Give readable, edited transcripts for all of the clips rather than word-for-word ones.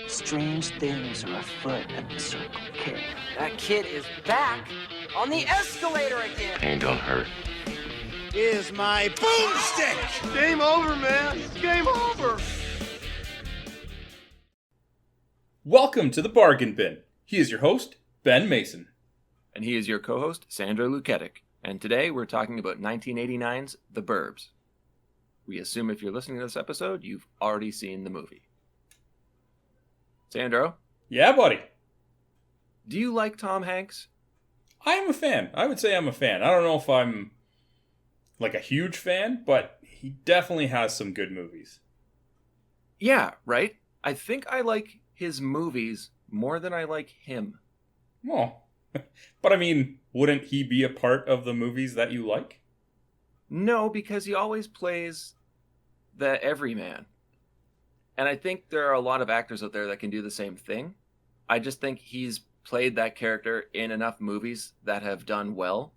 Strange things are afoot at the Circle K. That kid is back on the escalator again. Ain't gonna hurt. Is my boomstick! Game over, man. Game over. Welcome to the Bargain Bin. He is your host, Ben Mason. And he is your co-host, Sandra Luketic. And today we're talking about 1989's The Burbs. We assume if you're listening to this episode, you've already seen the movie. Sandro? Yeah, buddy. Do you like Tom Hanks? I am a fan. I would say I'm a fan. I don't know if I'm like a huge fan, but he definitely has some good movies. Yeah, right? I think I like his movies more than I like him. Well, but I mean, wouldn't he be a part of the movies that you like? No, because he always plays the everyman. And I think there are a lot of actors out there that can do the same thing. I just think he's played that character in enough movies that have done well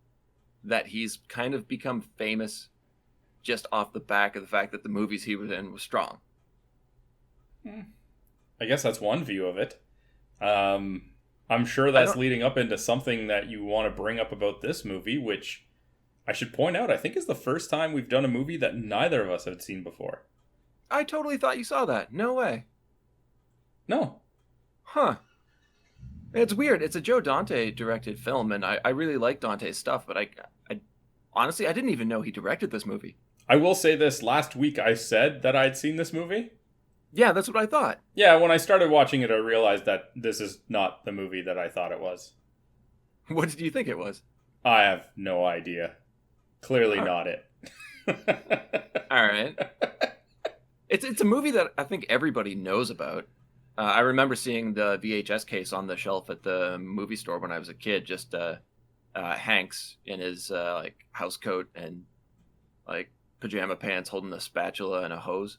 that he's kind of become famous just off the back of the fact that the movies he was in was strong. I guess that's one view of it. I'm sure that's leading up into something that you want to bring up about this movie, which I should point out, I think is the first time we've done a movie that neither of us had seen before. I totally thought you saw that. No way. No. Huh. It's weird. It's a Joe Dante directed film, and I really like Dante's stuff, but I honestly, I didn't even know he directed this movie. I will say this, last week I said that I'd seen this movie. Yeah, that's what I thought. Yeah, when I started watching it, I realized that this is not the movie that I thought it was. What did you think it was? I have no idea. Clearly not it. All right. It's a movie that I think everybody knows about. I remember seeing the VHS case on the shelf at the movie store when I was a kid. Just Hanks in his like house coat and like pajama pants, holding a spatula and a hose.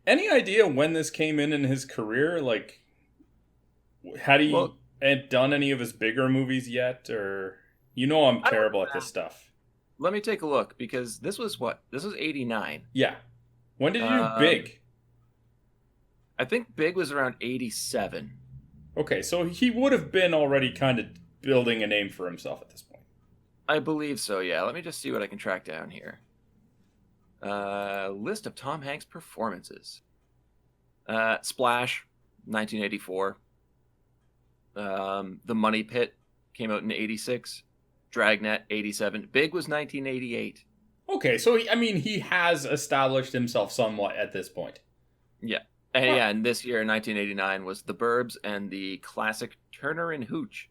Any idea when this came in his career? Like, had he done any of his bigger movies yet? Or, you know, I'm terrible at this stuff. Let me take a look, because this was what? This was 89. Yeah. When did you do Big? I think Big was around 87. Okay, so he would have been already kind of building a name for himself at this point. I believe so, yeah. Let me just see what I can track down here. List of Tom Hanks performances. Splash, 1984. The Money Pit came out in 86. Dragnet, 87. Big was 1988. Okay, so he has established himself somewhat at this point. Yeah. And yeah, and this year, 1989, was The Burbs and the classic Turner and Hooch.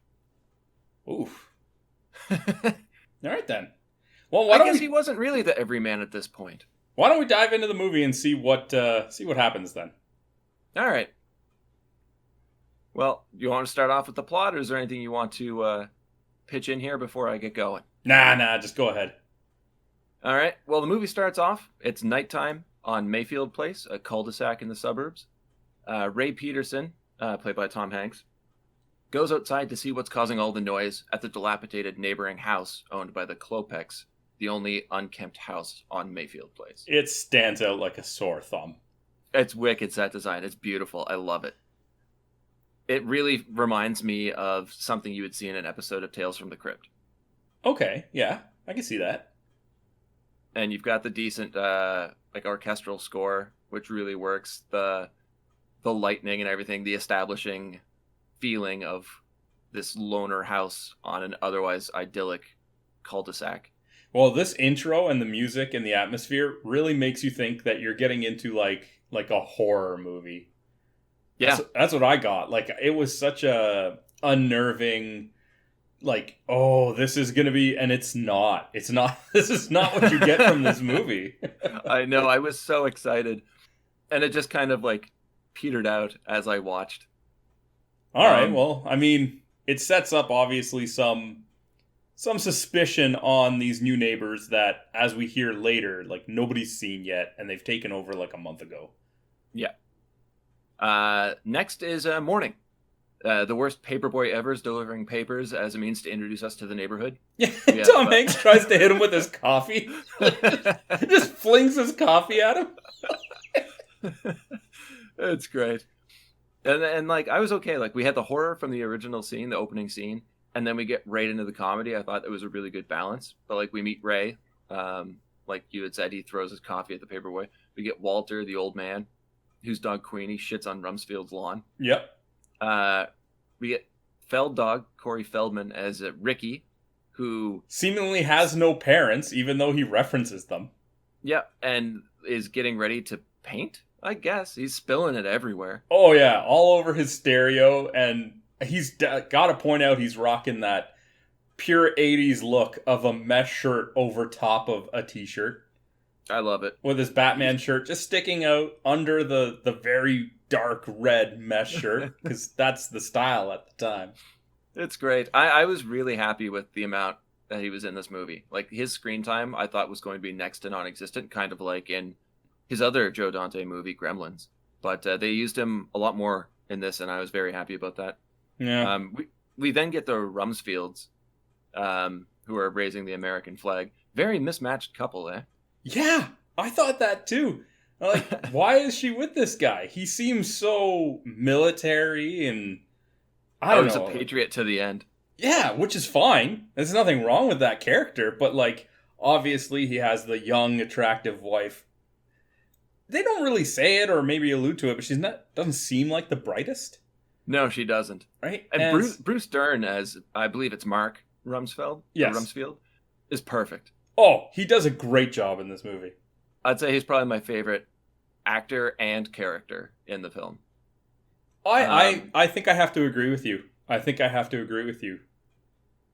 Oof. All right, then. Well, I guess he wasn't really the everyman at this point. Why don't we dive into the movie and see what happens then? All right. Well, you want to start off with the plot, or is there anything you want to pitch in here before I get going? Nah, just go ahead. All right. Well, the movie starts off. It's nighttime on Mayfield Place, a cul-de-sac in the suburbs. Ray Peterson, played by Tom Hanks, goes outside to see what's causing all the noise at the dilapidated neighboring house owned by the Klopeks, the only unkempt house on Mayfield Place. It stands out like a sore thumb. It's wicked set design. It's beautiful. I love it. It really reminds me of something you would see in an episode of Tales from the Crypt. Okay, yeah, I can see that. And you've got the decent like orchestral score, which really works. The lightning and everything, the establishing feeling of this loner house on an otherwise idyllic cul-de-sac. Well, this intro and the music and the atmosphere really makes you think that you're getting into like a horror movie. Yeah. That's what I got. Like, it was such a unnerving, like, oh, this is going to be, and it's not. It's not. This is not what you get from this movie. I know. I was so excited. And it just kind of like petered out as I watched. All right. Well, it sets up obviously some suspicion on these new neighbors that, as we hear later, like nobody's seen yet, and they've taken over like a month ago. Yeah. Next is morning. The worst paperboy ever is delivering papers as a means to introduce us to the neighborhood. Yeah, Tom Hanks tries to hit him with his coffee. Just flings his coffee at him. It's great. And like I was okay. Like we had the horror from the original scene, the opening scene, and then we get right into the comedy. I thought it was a really good balance. But like we meet Ray, like you had said, he throws his coffee at the paperboy. We get Walter, the old man, whose dog Queenie shits on Rumsfeld's lawn. Yep. We get Feld Dog, Corey Feldman, as Ricky, who seemingly has no parents, even though he references them. Yep, and is getting ready to paint, I guess. He's spilling it everywhere. Oh, yeah, all over his stereo, and he's got to point out he's rocking that pure 80s look of a mesh shirt over top of a t-shirt. I love it. With his Batman shirt just sticking out under the very dark red mesh shirt, because that's the style at the time. It's great. I was really happy with the amount that he was in this movie. Like, his screen time, I thought was going to be next to non-existent, kind of like in his other Joe Dante movie, Gremlins. But they used him a lot more in this, and I was very happy about that. Yeah. We then get the Rumsfelds, who are raising the American flag. Very mismatched couple, eh? Yeah, I thought that too. Like, why is she with this guy? He seems so military and I don't know. He's a patriot to the end. Yeah, which is fine. There's nothing wrong with that character, but like, obviously he has the young, attractive wife. They don't really say it or maybe allude to it, but doesn't seem like the brightest. No, she doesn't. Right? And Bruce Dern, as I believe it's Mark Rumsfeld, yes. Rumsfield, is perfect. Oh, he does a great job in this movie. I'd say he's probably my favorite actor and character in the film. I think I have to agree with you.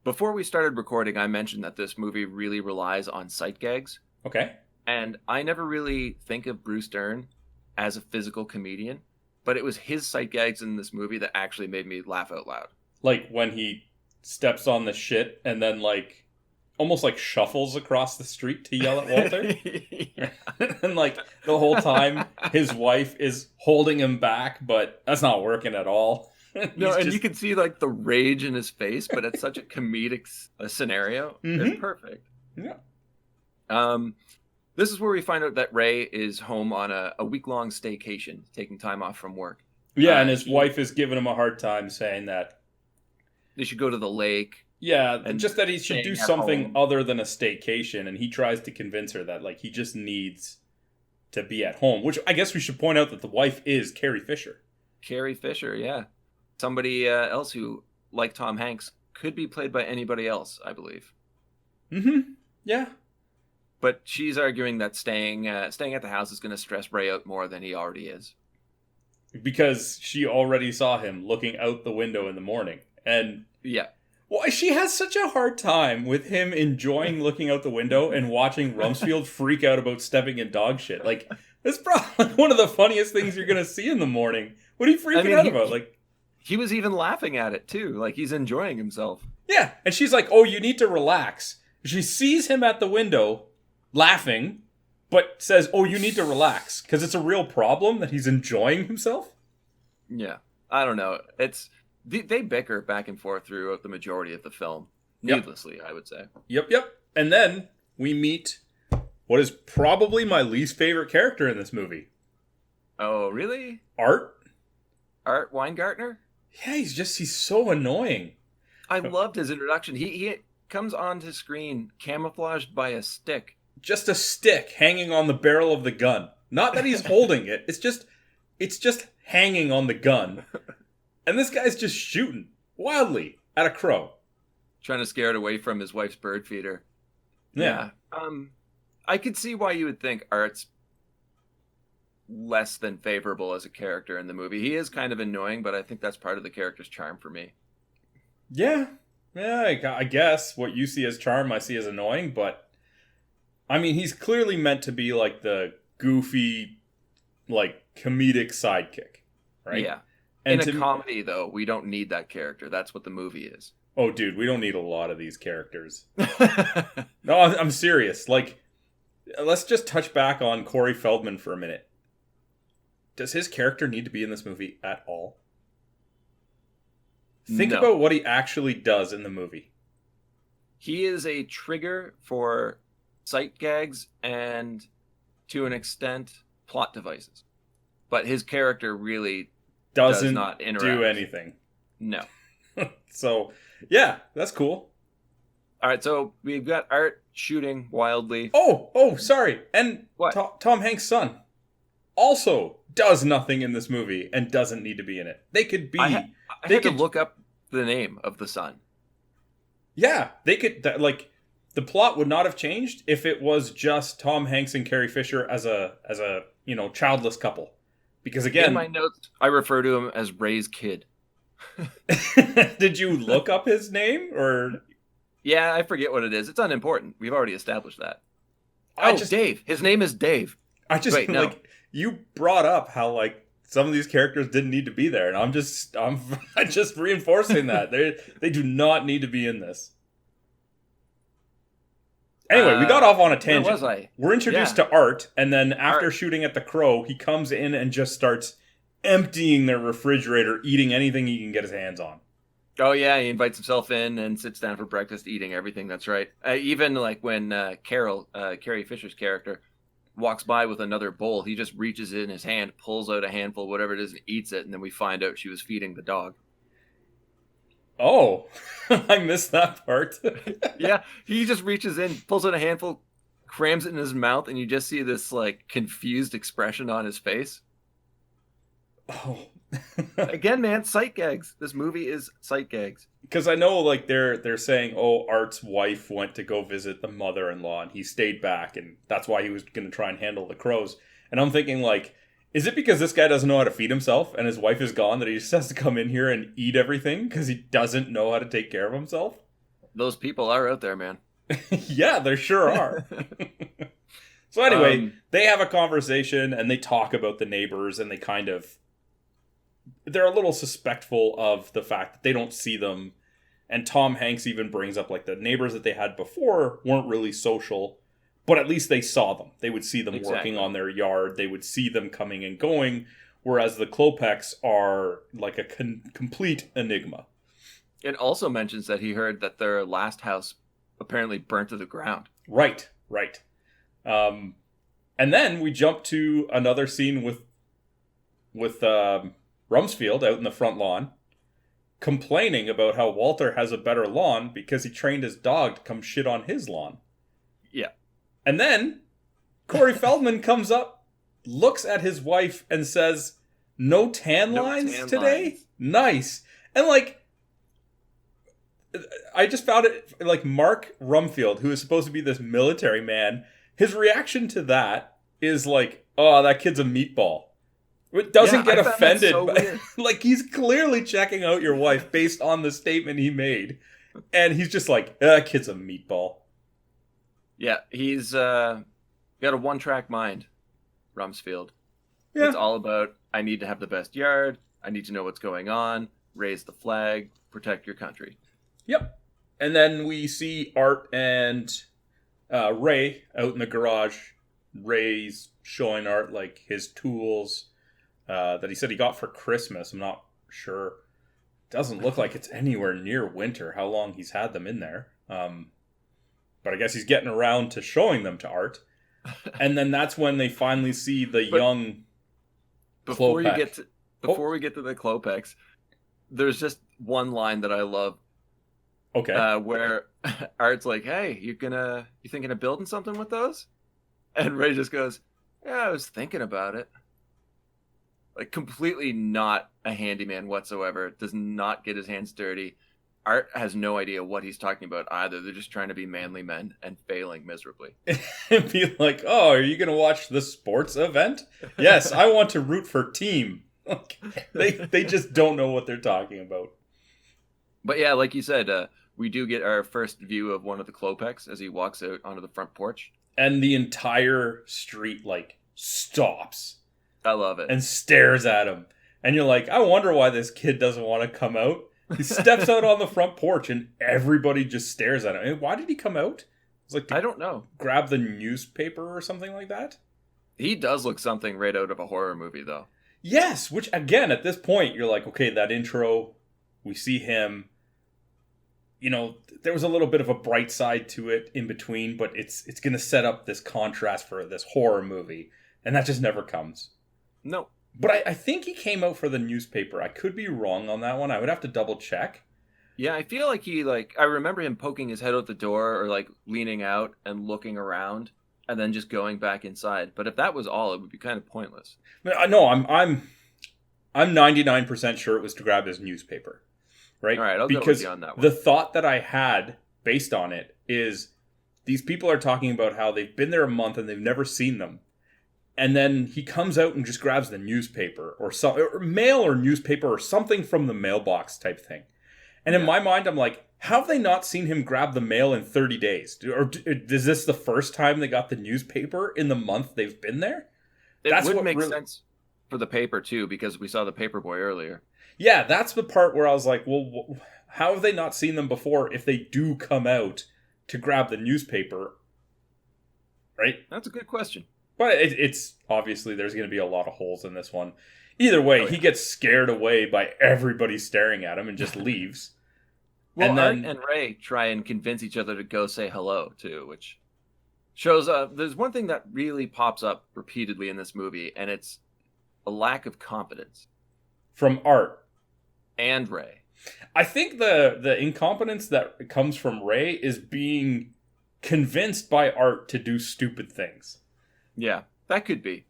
Before we started recording, I mentioned that this movie really relies on sight gags. Okay. And I never really think of Bruce Dern as a physical comedian, but it was his sight gags in this movie that actually made me laugh out loud. Like when he steps on the shit and then like almost like shuffles across the street to yell at Walter. And like the whole time his wife is holding him back, but that's not working at all. No, and you can see like the rage in his face, but it's such a comedic scenario. Mm-hmm. It's perfect. Yeah. This is where we find out that Ray is home on a week-long staycation, taking time off from work. Yeah, and his wife is giving him a hard time, saying that they should go to the lake. Yeah, and just that he should do something home. other than a staycation, and he tries to convince her that like he just needs to be at home, which I guess we should point out that the wife is Carrie Fisher. Carrie Fisher, yeah. Somebody else who, like Tom Hanks, could be played by anybody else, I believe. Mm-hmm. Yeah. But she's arguing that staying at the house is going to stress Ray out more than he already is. Because she already saw him looking out the window in the morning. And yeah. Well, she has such a hard time with him enjoying looking out the window and watching Rumsfeld freak out about stepping in dog shit. Like, that's probably one of the funniest things you're going to see in the morning. What are you freaking out about? Like, he was even laughing at it, too. Like, he's enjoying himself. Yeah, and she's like, oh, you need to relax. She sees him at the window laughing, but says, oh, you need to relax, because it's a real problem that he's enjoying himself? Yeah, I don't know. They bicker back and forth throughout the majority of the film. Needlessly, I would say. Yep. And then we meet what is probably my least favorite character in this movie. Oh, really? Art Weingartner? Yeah, he's so annoying. I loved his introduction. He comes onto screen camouflaged by a stick. Just a stick hanging on the barrel of the gun. Not that he's holding it. It's just hanging on the gun. And this guy's just shooting wildly at a crow. Trying to scare it away from his wife's bird feeder. Yeah. I could see why you would think Art's less than favorable as a character in the movie. He is kind of annoying, but I think that's part of the character's charm for me. Yeah, I guess what you see as charm, I see as annoying, but I mean, he's clearly meant to be like the goofy, like comedic sidekick, right? Yeah. And in a comedy, though, we don't need that character. That's what the movie is. Oh, dude, we don't need a lot of these characters. No, I'm serious. Like, let's just touch back on Corey Feldman for a minute. Does his character need to be in this movie at all? Think about what he actually does in the movie. He is a trigger for sight gags and, to an extent, plot devices. But his character really does not do interact. anything. No. So, yeah, that's cool. All right, so we've got Art shooting wildly. Oh, sorry. And What? Tom Hanks' son also does nothing in this movie and doesn't need to be in it. They could be... I had to look up the name of the son. Yeah, they could... the plot would not have changed if it was just Tom Hanks and Carrie Fisher as a childless couple. Because again... In my notes, I refer to him as Ray's kid. Did you look up his name, or... Yeah, I forget what it is. It's unimportant. We've already established that. Oh, Dave. His name is Dave. Wait, no. You brought up how some of these characters didn't need to be there, and I'm just reinforcing that they do not need to be in this. Anyway, we got off on a tangent. Where was I? We're introduced to Art, and then after shooting at the Crow, he comes in and just starts emptying their refrigerator, eating anything he can get his hands on. Oh yeah, he invites himself in and sits down for breakfast, eating everything. That's right. Even when Carrie Fisher's character, walks by with another bowl, he just reaches in his hand, pulls out a handful, whatever it is, and eats it. And then we find out she was feeding the dog. Oh, I missed that part. Yeah, he just reaches in, pulls out a handful, crams it in his mouth, and you just see this confused expression on his face. Oh. Again, man, Sight Gags. This movie is Sight Gags. Because I know they're saying, oh, Art's wife went to go visit the mother-in-law and he stayed back, and that's why he was going to try and handle the crows. And I'm thinking, is it because this guy doesn't know how to feed himself and his wife is gone that he just has to come in here and eat everything because he doesn't know how to take care of himself? Those people are out there, man. Yeah, there sure are. So anyway, they have a conversation and they talk about the neighbors, and they're a little suspectful of the fact that they don't see them. And Tom Hanks even brings up the neighbors that they had before weren't really social, but at least they saw them. They would see them working on their yard. They would see them coming and going, whereas the Klopeks are a complete enigma. It also mentions that he heard that their last house apparently burnt to the ground. Right. And then we jump to another scene with Rumsfeld out in the front lawn, complaining about how Walter has a better lawn because he trained his dog to come shit on his lawn. Yeah. And then Corey Feldman comes up, looks at his wife, and says, no tan lines today? Nice. And I just found it Mark Rumfield, who is supposed to be this military man, his reaction to that is oh, that kid's a meatball. It doesn't get offended. So he's clearly checking out your wife based on the statement he made. And he's just that kid's a meatball. Yeah, he's got a one-track mind, Rumsfeld. Yeah. It's all about, I need to have the best yard, I need to know what's going on, raise the flag, protect your country. Yep. And then we see Art and Ray out in the garage. Ray's showing Art his tools that he said he got for Christmas. I'm not sure. Doesn't look like it's anywhere near winter, how long he's had them in there. But I guess he's getting around to showing them to Art. And then that's when they finally see the young Before Klopek. we get to the Klopeks, there's just one line that I love. Okay. Where Art's hey, you thinking of building something with those? And Ray just goes, yeah, I was thinking about it. Completely not a handyman whatsoever. Does not get his hands dirty. Art has no idea what he's talking about either. They're just trying to be manly men and failing miserably. Be oh, are you going to watch the sports event? Yes, I want to root for team. They just don't know what they're talking about. But yeah, like you said, we do get our first view of one of the Klopeks as he walks out onto the front porch. And the entire street, stops. I love it. And stares at him. And you're I wonder why this kid doesn't want to come out. He steps out on the front porch and everybody just stares at him. And why did he come out? It's I don't know. Grab the newspaper or something like that? He does look something right out of a horror movie, though. Yes, which, again, at this point, you're okay, that intro, we see him. There was a little bit of a bright side to it in between, but it's going to set up this contrast for this horror movie. And that just never comes. No. But I think he came out for the newspaper. I could be wrong on that one. I would have to double check. Yeah, I feel like I remember him poking his head out the door or like leaning out and looking around and then just going back inside. But if that was all, it would be kind of pointless. No, I'm 99% sure it was to grab his newspaper. Right? All right, I'll go with you on that one. The thought that I had based on it is these people are talking about how they've been there a month and they've never seen them. And then he comes out and just grabs the newspaper or mail or newspaper or something from the mailbox type thing. And in my mind, I'm like, how have they not seen him grab the mail in 30 days? Or is this the first time they got the newspaper in the month they've been there? That would make sense for the paper, too, because we saw the paper boy earlier. Yeah, that's the part where I was like, well, how have they not seen them before if they do come out to grab the newspaper? Right? That's a good question. But it's obviously there's going to be a lot of holes in this one. Either way, he gets scared away by everybody staring at him and just leaves. Well, and then Art and Ray try and convince each other to go say hello, too, which shows there's one thing that really pops up repeatedly in this movie, and it's a lack of confidence. From Art. And Ray. I think the incompetence that comes from Ray is being convinced by Art to do stupid things. Yeah, that could be.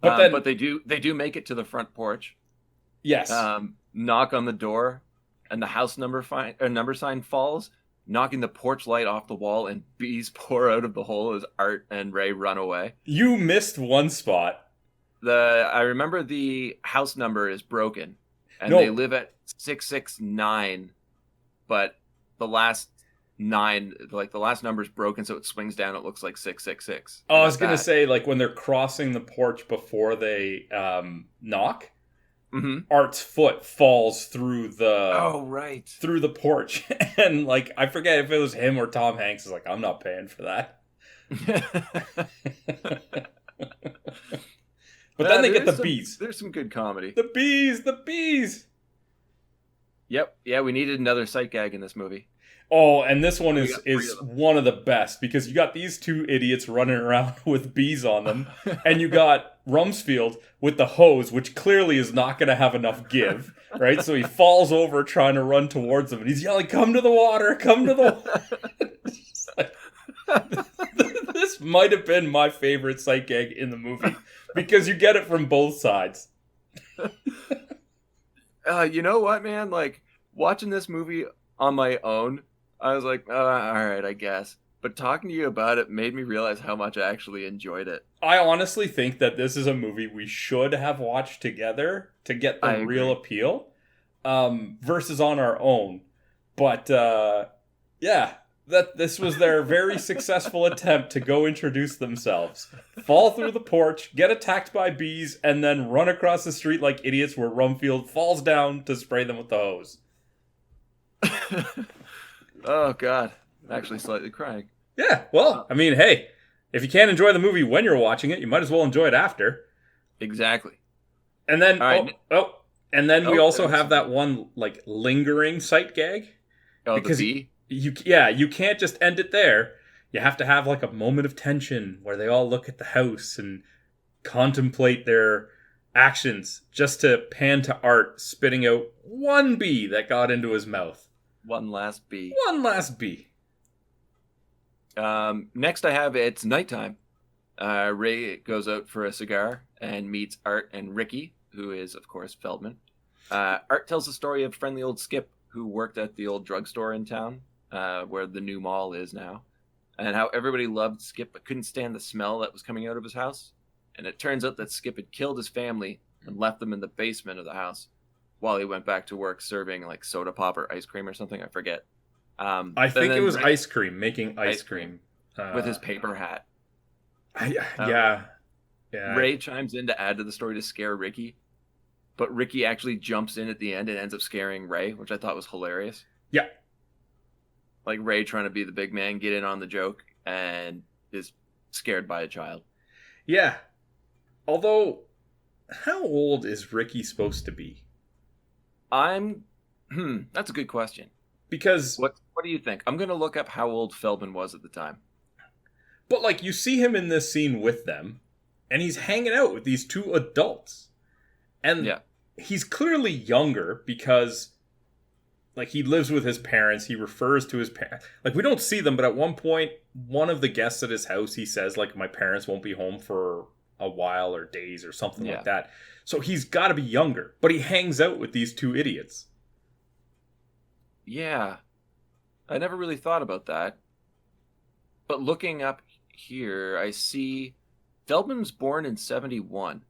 But they do make it to the front porch. Yes. Knock on the door, and the house number sign falls, knocking the porch light off the wall, and bees pour out of the hole as Art and Ray run away. You missed one spot. I remember the house number is broken, and they live at 669, but the last number's broken, so it swings down. It looks like 666. Oh, I was gonna say, like when they're crossing the porch before they knock, Art's foot falls through through the porch, and like I forget if it was him or Tom Hanks is like, I'm not paying for that. But then they get the bees. There's some good comedy. The bees. Yep. Yeah, we needed another sight gag in this movie. Oh, and this one is one of the best because you got these two idiots running around with bees on them, and you got Rumsfeld with the hose, which clearly is not going to have enough give, right? So he falls over trying to run towards them, and he's yelling, "Come to the water! Come to the water!" This might have been my favorite sight gag in the movie because you get it from both sides. You know what, man? Like, watching this movie on my own, I was like, all right, I guess. But talking to you about it made me realize how much I actually enjoyed it. I honestly think that this is a movie we should have watched together to get the real appeal versus on our own. But, yeah, this was their very successful attempt to go introduce themselves. Fall through the porch, get attacked by bees, and then run across the street like idiots where Rumfield falls down to spray them with the hose. Oh, God. I'm actually slightly crying. Yeah, well, I mean, hey, if you can't enjoy the movie when you're watching it, you might as well enjoy it after. Exactly. And then, we also have that one, like, lingering sight gag. Oh, because the bee? You can't just end it there. You have to have, like, a moment of tension where they all look at the house and contemplate their actions just to pan to Art spitting out one bee that got into his mouth. One last bee. Next I have it's nighttime. Ray goes out for a cigar and meets Art and Ricky, who is, of course, Feldman. Art tells the story of friendly old Skip, who worked at the old drugstore in town, where the new mall is now, and how everybody loved Skip but couldn't stand the smell that was coming out of his house. And it turns out that Skip had killed his family and left them in the basement of the house while he went back to work serving like soda pop or ice cream or something. I forget. I think it was ice cream, making ice cream. With his paper hat. Yeah. Ray chimes in to add to the story to scare Ricky, but Ricky actually jumps in at the end and ends up scaring Ray, which I thought was hilarious. Yeah. Like Ray trying to be the big man, get in on the joke, and is scared by a child. Yeah. Although, how old is Ricky supposed to be? That's a good question. Because... What do you think? I'm going to look up how old Feldman was at the time. But, like, you see him in this scene with them, and he's hanging out with these two adults. And he's clearly younger because, like, he lives with his parents. He refers to his parents. Like, we don't see them, but at one point, one of the guests at his house, he says, like, my parents won't be home for a while or days or something like that. So he's got to be younger, but he hangs out with these two idiots. Yeah. I never really thought about that. But looking up here, I see Feldman's born in 71.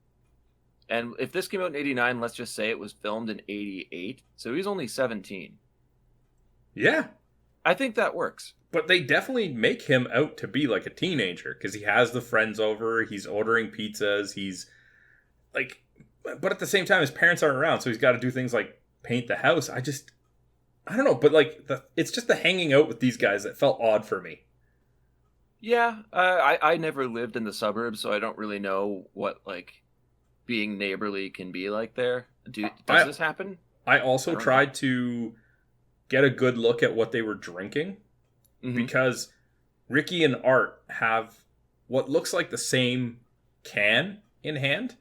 And if this came out in 89, let's just say it was filmed in 88. So he's only 17. Yeah. I think that works. But they definitely make him out to be like a teenager because he has the friends over. He's ordering pizzas. He's like, but at the same time, his parents aren't around. So he's got to do things like paint the house. I don't know. But like, it's just the hanging out with these guys that felt odd for me. Yeah. I never lived in the suburbs, so I don't really know what like being neighborly can be like there. Does this happen? I also tried to get a good look at what they were drinking because Ricky and Art have what looks like the same can in hand.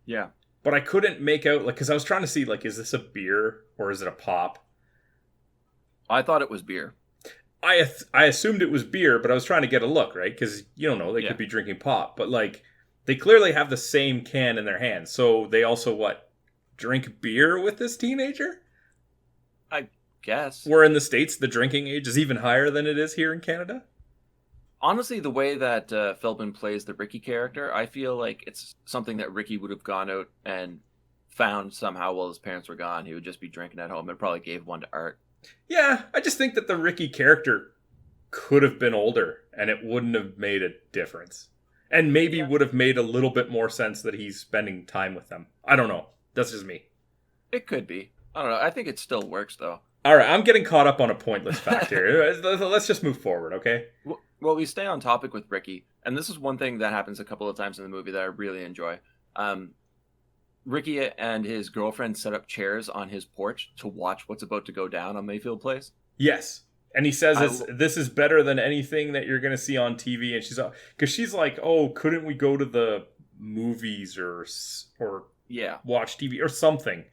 Yeah. But I couldn't make out, like, because I was trying to see, like, is this a beer or is it a pop? I thought it was beer. I assumed it was beer, but I was trying to get a look, right? Because, you don't know, they could be drinking pop. But, like, they clearly have the same can in their hands. So they also, drink beer with this teenager? I guess. Where in the States, the drinking age is even higher than it is here in Canada? Honestly, the way that Feldman plays the Ricky character, I feel like it's something that Ricky would have gone out and found somehow while his parents were gone. He would just be drinking at home and probably gave one to Art. Yeah, I just think that the Ricky character could have been older and it wouldn't have made a difference. And maybe would have made a little bit more sense that he's spending time with them. I don't know. That's just me. It could be. I don't know. I think it still works, though. All right, I'm getting caught up on a pointless fact here. Let's just move forward, okay? Well, we stay on topic with Ricky, and this is one thing that happens a couple of times in the movie that I really enjoy. Ricky and his girlfriend set up chairs on his porch to watch what's about to go down on Mayfield Place. Yes. And he says this is better than anything that you're going to see on TV. And she's like, oh, couldn't we go to the movies or watch TV or something?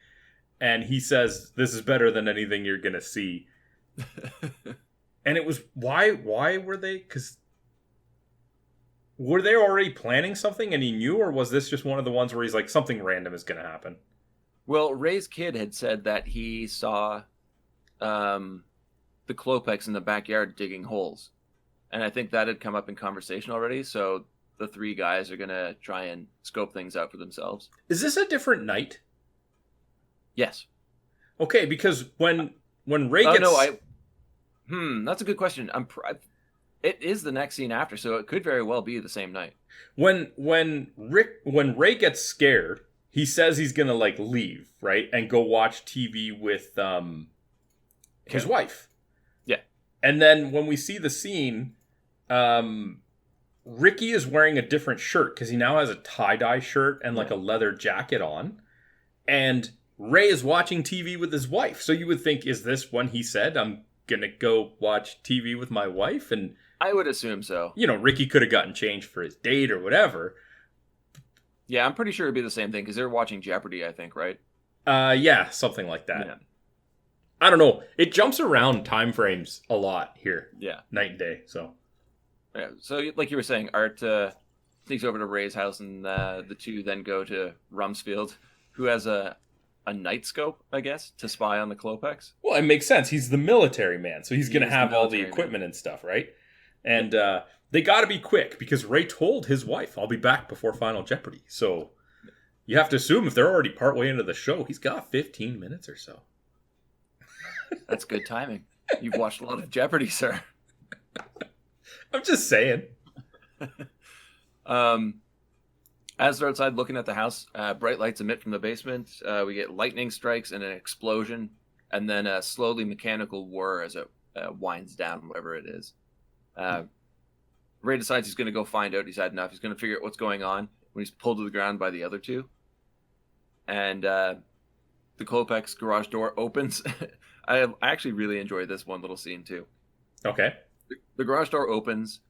And he says, this is better than anything you're going to see. And it was, why were they? Because were they already planning something and he knew? Or was this just one of the ones where he's like, something random is going to happen? Well, Ray's kid had said that he saw the Klopex in the backyard digging holes. And I think that had come up in conversation already. So the three guys are going to try and scope things out for themselves. Is this a different night? Yes. Okay, because when Ray gets... that's a good question. It is the next scene after, so it could very well be the same night. When Ray gets scared, he says he's gonna leave, right, and go watch TV with his wife. Yeah. And then when we see the scene, Ricky is wearing a different shirt because he now has a tie-dye shirt and a leather jacket on, and Ray is watching TV with his wife. So you would think, is this when he said, I'm gonna go watch TV with my wife? And I would assume so. Ricky could have gotten changed for his date or whatever. Yeah, I'm pretty sure it'd be the same thing because they're watching Jeopardy, I think, right? Yeah, something like that. Yeah. I don't know. It jumps around time frames a lot here. Yeah. Night and day, so. Yeah, so like you were saying, Art sneaks over to Ray's house and the two then go to Rumsfeld, who has a night scope, I guess, to spy on the Klopex. Well, it makes sense. He's the military man, so he's going to have all the equipment and stuff, right? And they got to be quick because Ray told his wife, I'll be back before Final Jeopardy. So you have to assume if they're already partway into the show, he's got 15 minutes or so. That's good timing. You've watched a lot of Jeopardy, sir. I'm just saying. As they're outside looking at the house, bright lights emit from the basement. We get lightning strikes and an explosion, and then a slowly mechanical whir as it winds down, whatever it is. Ray decides he's going to go find out. He's had enough. He's going to figure out what's going on when he's pulled to the ground by the other two. And the Klopex garage door opens. I actually really enjoyed this one little scene, too. Okay. The garage door opens.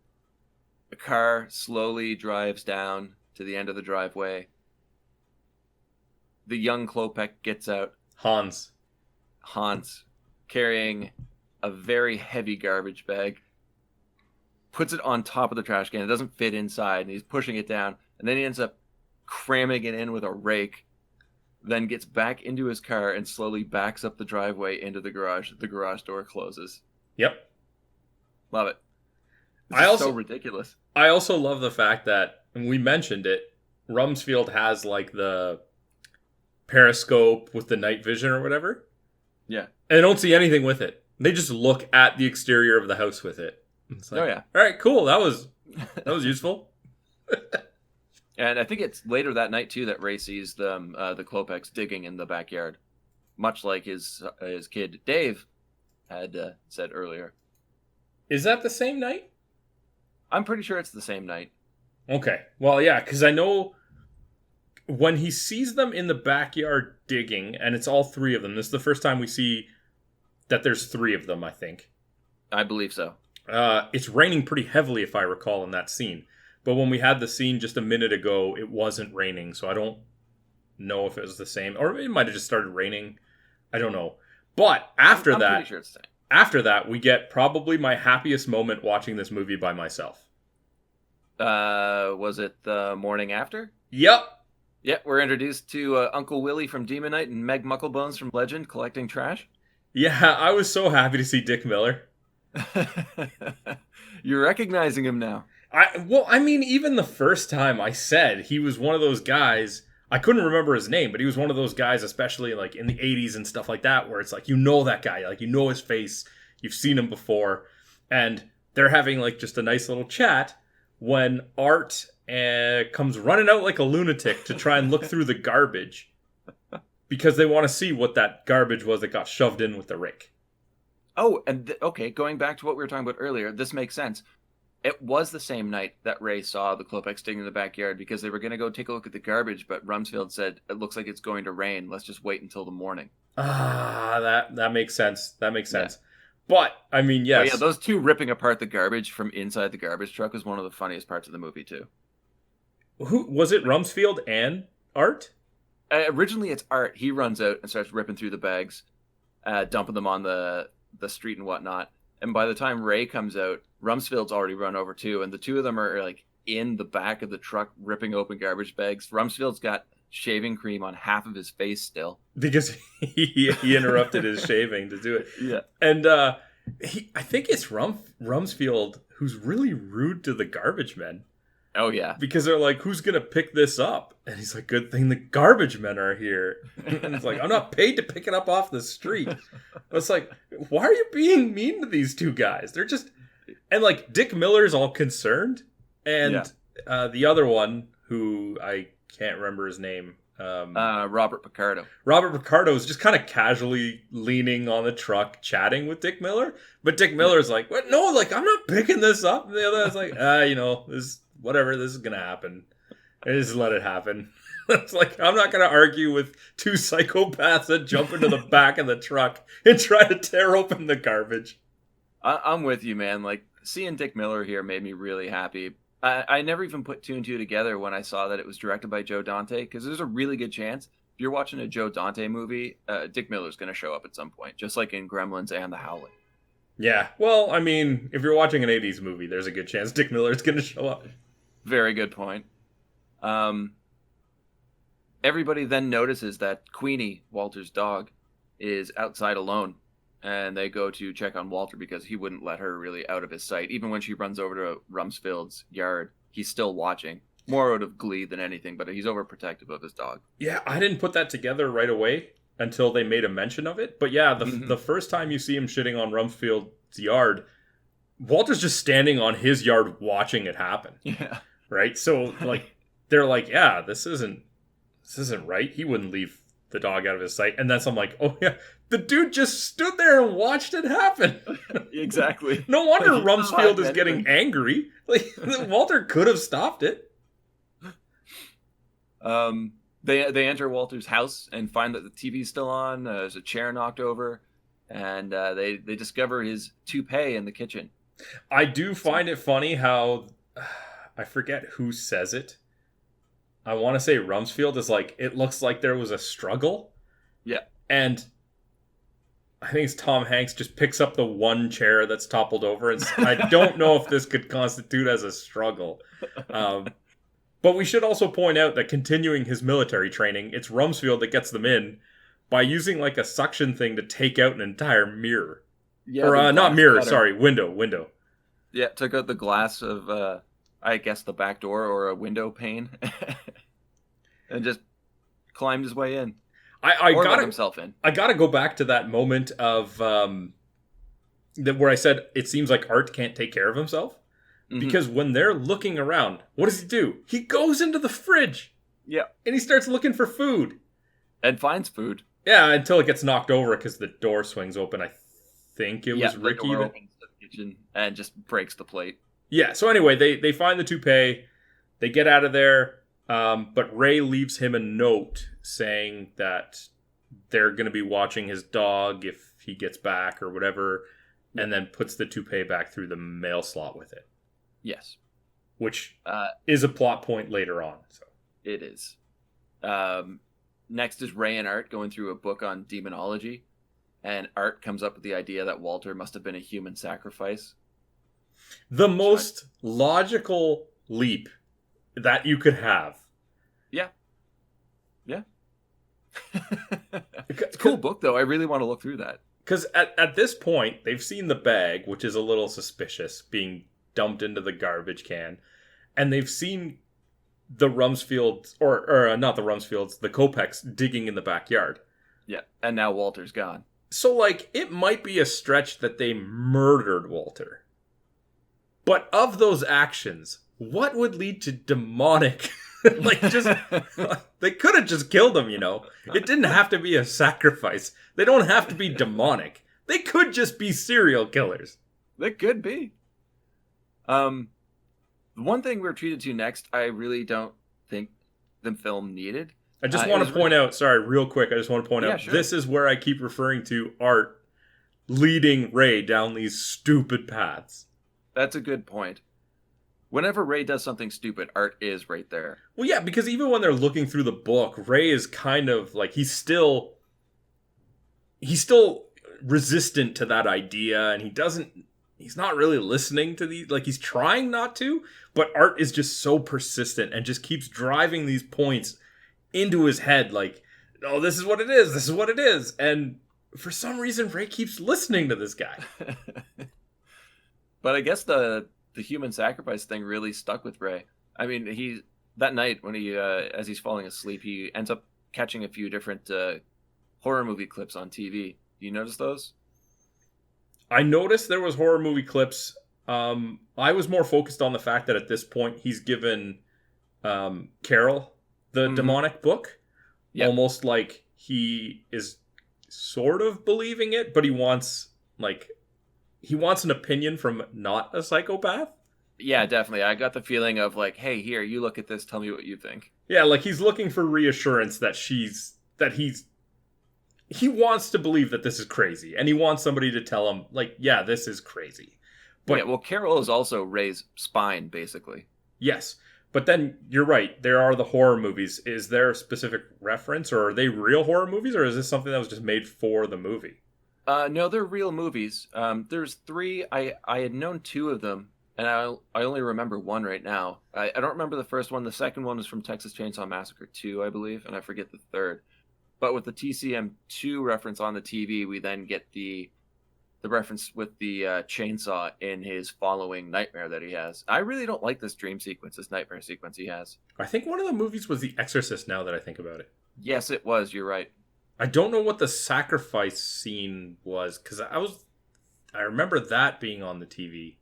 A car slowly drives down to the end of the driveway. The young Klopek gets out. Hans, carrying a very heavy garbage bag, puts it on top of the trash can. It doesn't fit inside, and he's pushing it down. And then he ends up cramming it in with a rake, then gets back into his car and slowly backs up the driveway into the garage. The garage door closes. Yep. Love it. So ridiculous. I also love the fact that, and we mentioned it, Rumsfeld has like the periscope with the night vision or whatever. Yeah. And they don't see anything with it. They just look at the exterior of the house with it. It's like, oh yeah. All right, cool. That was useful. And I think it's later that night too that Ray sees them, the Klopeks digging in the backyard, much like his kid Dave had said earlier. Is that the same night? I'm pretty sure it's the same night. Okay. Well, yeah, because I know when he sees them in the backyard digging, and it's all three of them. This is the first time we see that there's three of them, I think. I believe so. It's raining pretty heavily, if I recall, in that scene. But when we had the scene just a minute ago, it wasn't raining, so I don't know if it was the same. Or it might have just started raining. I don't know. But I'm pretty sure it's the same. After that, we get probably my happiest moment watching this movie by myself. Was it the morning after? Yep. Yeah, we're introduced to Uncle Willie from Demonite and Meg Mucklebones from Legend collecting trash. Yeah, I was so happy to see Dick Miller. You're recognizing him now. I mean, even the first time I said he was one of those guys, I couldn't remember his name, but he was one of those guys, especially like in the 80s and stuff like that, where it's like, you know that guy, like you know his face, you've seen him before, and they're having like just a nice little chat when Art comes running out like a lunatic to try and look through the garbage because they want to see what that garbage was that got shoved in with the rake. Oh, and okay, going back to what we were talking about earlier, this makes sense. It was the same night that Ray saw the Klopeks digging in the backyard because they were going to go take a look at the garbage, but Rumsfeld said, it looks like it's going to rain. Let's just wait until the morning. That makes sense. That makes sense. Yeah. But, I mean, yes. But yeah, those two ripping apart the garbage from inside the garbage truck was one of the funniest parts of the movie, too. Who was it, Rumsfeld and Art? Originally, it's Art. He runs out and starts ripping through the bags, dumping them on the street and whatnot. And by the time Ray comes out, Rumsfeld's already run over too, and the two of them are like in the back of the truck ripping open garbage bags. Rumsfeld's got shaving cream on half of his face still because he interrupted his shaving to do it. Yeah, and I think it's Rumsfeld who's really rude to the garbage men. Oh yeah, because they're like, "Who's gonna pick this up?" And he's like, "Good thing the garbage men are here." And it's like, "I'm not paid to pick it up off the street." It's like, why are you being mean to these two guys? They're just, and like Dick Miller's all concerned, and the other one who I can't remember his name, Robert Picardo. Robert Picardo is just kind of casually leaning on the truck, chatting with Dick Miller, but Dick Miller's like, "What? No, like I'm not picking this up." And the other guy's like, this. Whatever, this is going to happen. Just let it happen. It's like, I'm not going to argue with two psychopaths that jump into the back of the truck and try to tear open the garbage. I'm with you, man. Like, seeing Dick Miller here made me really happy. I never even put two and two together when I saw that it was directed by Joe Dante, because there's a really good chance, if you're watching a Joe Dante movie, Dick Miller's going to show up at some point, just like in Gremlins and The Howling. Yeah, well, I mean, if you're watching an 80s movie, there's a good chance Dick Miller's going to show up. Very good point. Everybody then notices that Queenie, Walter's dog, is outside alone. And they go to check on Walter because he wouldn't let her really out of his sight. Even when she runs over to Rumsfeld's yard, he's still watching. More out of glee than anything, but he's overprotective of his dog. Yeah, I didn't put that together right away until they made a mention of it. But yeah, the first time you see him shitting on Rumsfeld's yard, Walter's just standing on his yard watching it happen. Yeah. Right? So, like, they're like, yeah, this isn't right. He wouldn't leave the dog out of his sight. And then I'm like, oh, yeah, the dude just stood there and watched it happen. Exactly. No wonder Rumsfeld is getting angry. Like, Walter could have stopped it. They enter Walter's house and find that the TV's still on. There's a chair knocked over. And they discover his toupee in the kitchen. I do find it funny how... I forget who says it, I want to say Rumsfeld is like, it looks like there was a struggle. Yeah. And I think it's Tom Hanks just picks up the one chair that's toppled over. And I don't know if this could constitute as a struggle. But we should also point out that continuing his military training, it's Rumsfeld that gets them in by using like a suction thing to take out an entire mirror. Yeah, or not mirror, sorry, window. Yeah, took out the glass of, I guess, the back door or a window pane. And just climbed his way in. I or got himself in. I gotta go back to that moment of where I said it seems like Art can't take care of himself. Mm-hmm. Because when they're looking around, what does he do? He goes into the fridge. Yeah. And he starts looking for food. And finds food. Yeah, until it gets knocked over because the door swings open. I think it was Ricky. The door opens to the kitchen and just breaks the plate. Yeah, so anyway, they find the toupee. They get out of there. But Ray leaves him a note saying that they're going to be watching his dog if he gets back or whatever, and then puts the toupee back through the mail slot with it. Yes. Which is a plot point later on. So it is. Next is Ray and Art going through a book on demonology, and Art comes up with the idea that Walter must have been a human sacrifice. The most logical leap that you could have. Yeah. Yeah. It's a cool book, though. I really want to look through that. Because at this point, they've seen the bag, which is a little suspicious, being dumped into the garbage can. And they've seen the Rumsfelds, or not the Rumsfelds, the Kopecks digging in the backyard. Yeah, and now Walter's gone. So, like, it might be a stretch that they murdered Walter. But of those actions, what would lead to demonic... they could have just killed him, you know. It didn't have to be a sacrifice. They don't have to be demonic. They could just be serial killers. They could be. One thing we're treated to next, I really don't think the film needed. I just want to point out, sorry, real quick, I just want to point out, sure. This is where I keep referring to Art leading Ray down these stupid paths. That's a good point. Whenever Ray does something stupid, Art is right there. Well, yeah, because even when they're looking through the book, Ray is kind of like, he's still resistant to that idea, and he's not really listening to these, like, he's trying not to, but Art is just so persistent and just keeps driving these points into his head, like, oh, this is what it is, and for some reason, Ray keeps listening to this guy. But I guess the human sacrifice thing really stuck with Ray. I mean, that night when he, as he's falling asleep, he ends up catching a few different horror movie clips on TV. Do you notice those? I noticed there was horror movie clips. I was more focused on the fact that at this point he's given Carol the demonic book. Yep. Almost like he is sort of believing it, but he wants an opinion from not a psychopath. Yeah, definitely. I got the feeling of like, hey, here, you look at this, tell me what you think. Yeah, like he's looking for reassurance that he wants to believe that this is crazy, and he wants somebody to tell him, like, yeah, this is crazy. But yeah, well, Carol is also Ray's spine, basically. Yes, but then you're right. There are the horror movies. Is there a specific reference, or are they real horror movies, or is this something that was just made for the movie? No, they're real movies. There's 3. I had known 2 of them, and I only remember 1 right now. I don't remember the first one. The second one was from Texas Chainsaw Massacre 2, I believe, and I forget the third. But with the TCM2 reference on the TV, we then get the reference with the chainsaw in his following nightmare that he has. I really don't like this dream sequence, this nightmare sequence he has. I think one of the movies was The Exorcist, now that I think about it. Yes, it was. You're right. I don't know what the sacrifice scene was, because I remember that being on the TV.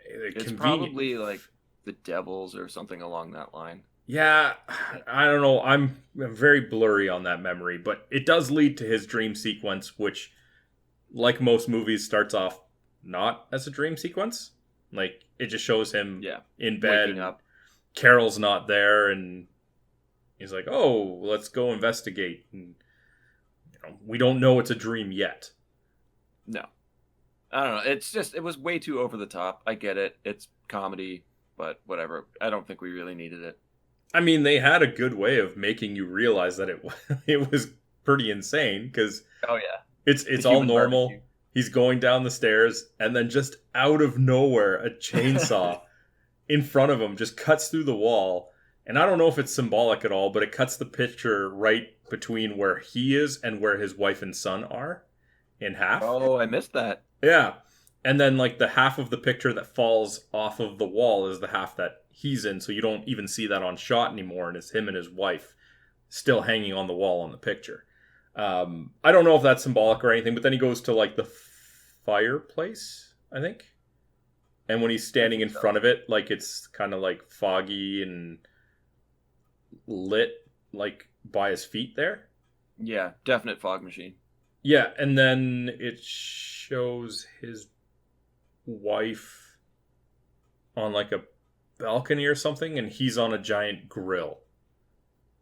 It's probably like the Devils or something along that line. Yeah, I don't know. I'm very blurry on that memory, but it does lead to his dream sequence, which, like most movies, starts off not as a dream sequence. Like, it just shows him in bed. Waking up. Carol's not there, and he's like, oh, let's go investigate. And, we don't know it's a dream yet. No. I don't know. It's just, it was way too over the top. I get it. It's comedy, but whatever. I don't think we really needed it. I mean, they had a good way of making you realize that it was pretty insane, because Oh yeah. it's The all human normal. barbecue. He's going down the stairs, and then just out of nowhere, a chainsaw in front of him just cuts through the wall. And I don't know if it's symbolic at all, but it cuts the picture right between where he is and where his wife and son are in half. Oh, I missed that. Yeah. And then, like, the half of the picture that falls off of the wall is the half that he's in, so you don't even see that on shot anymore, and it's him and his wife still hanging on the wall on the picture. I don't know if that's symbolic or anything, but then he goes to, like, the fireplace, I think. And when he's standing in front of it, like, it's kind of, like, foggy and lit, like, by his feet there. Yeah, definite fog machine. Yeah, and then it shows his wife on, like, a balcony or something, and he's on a giant grill.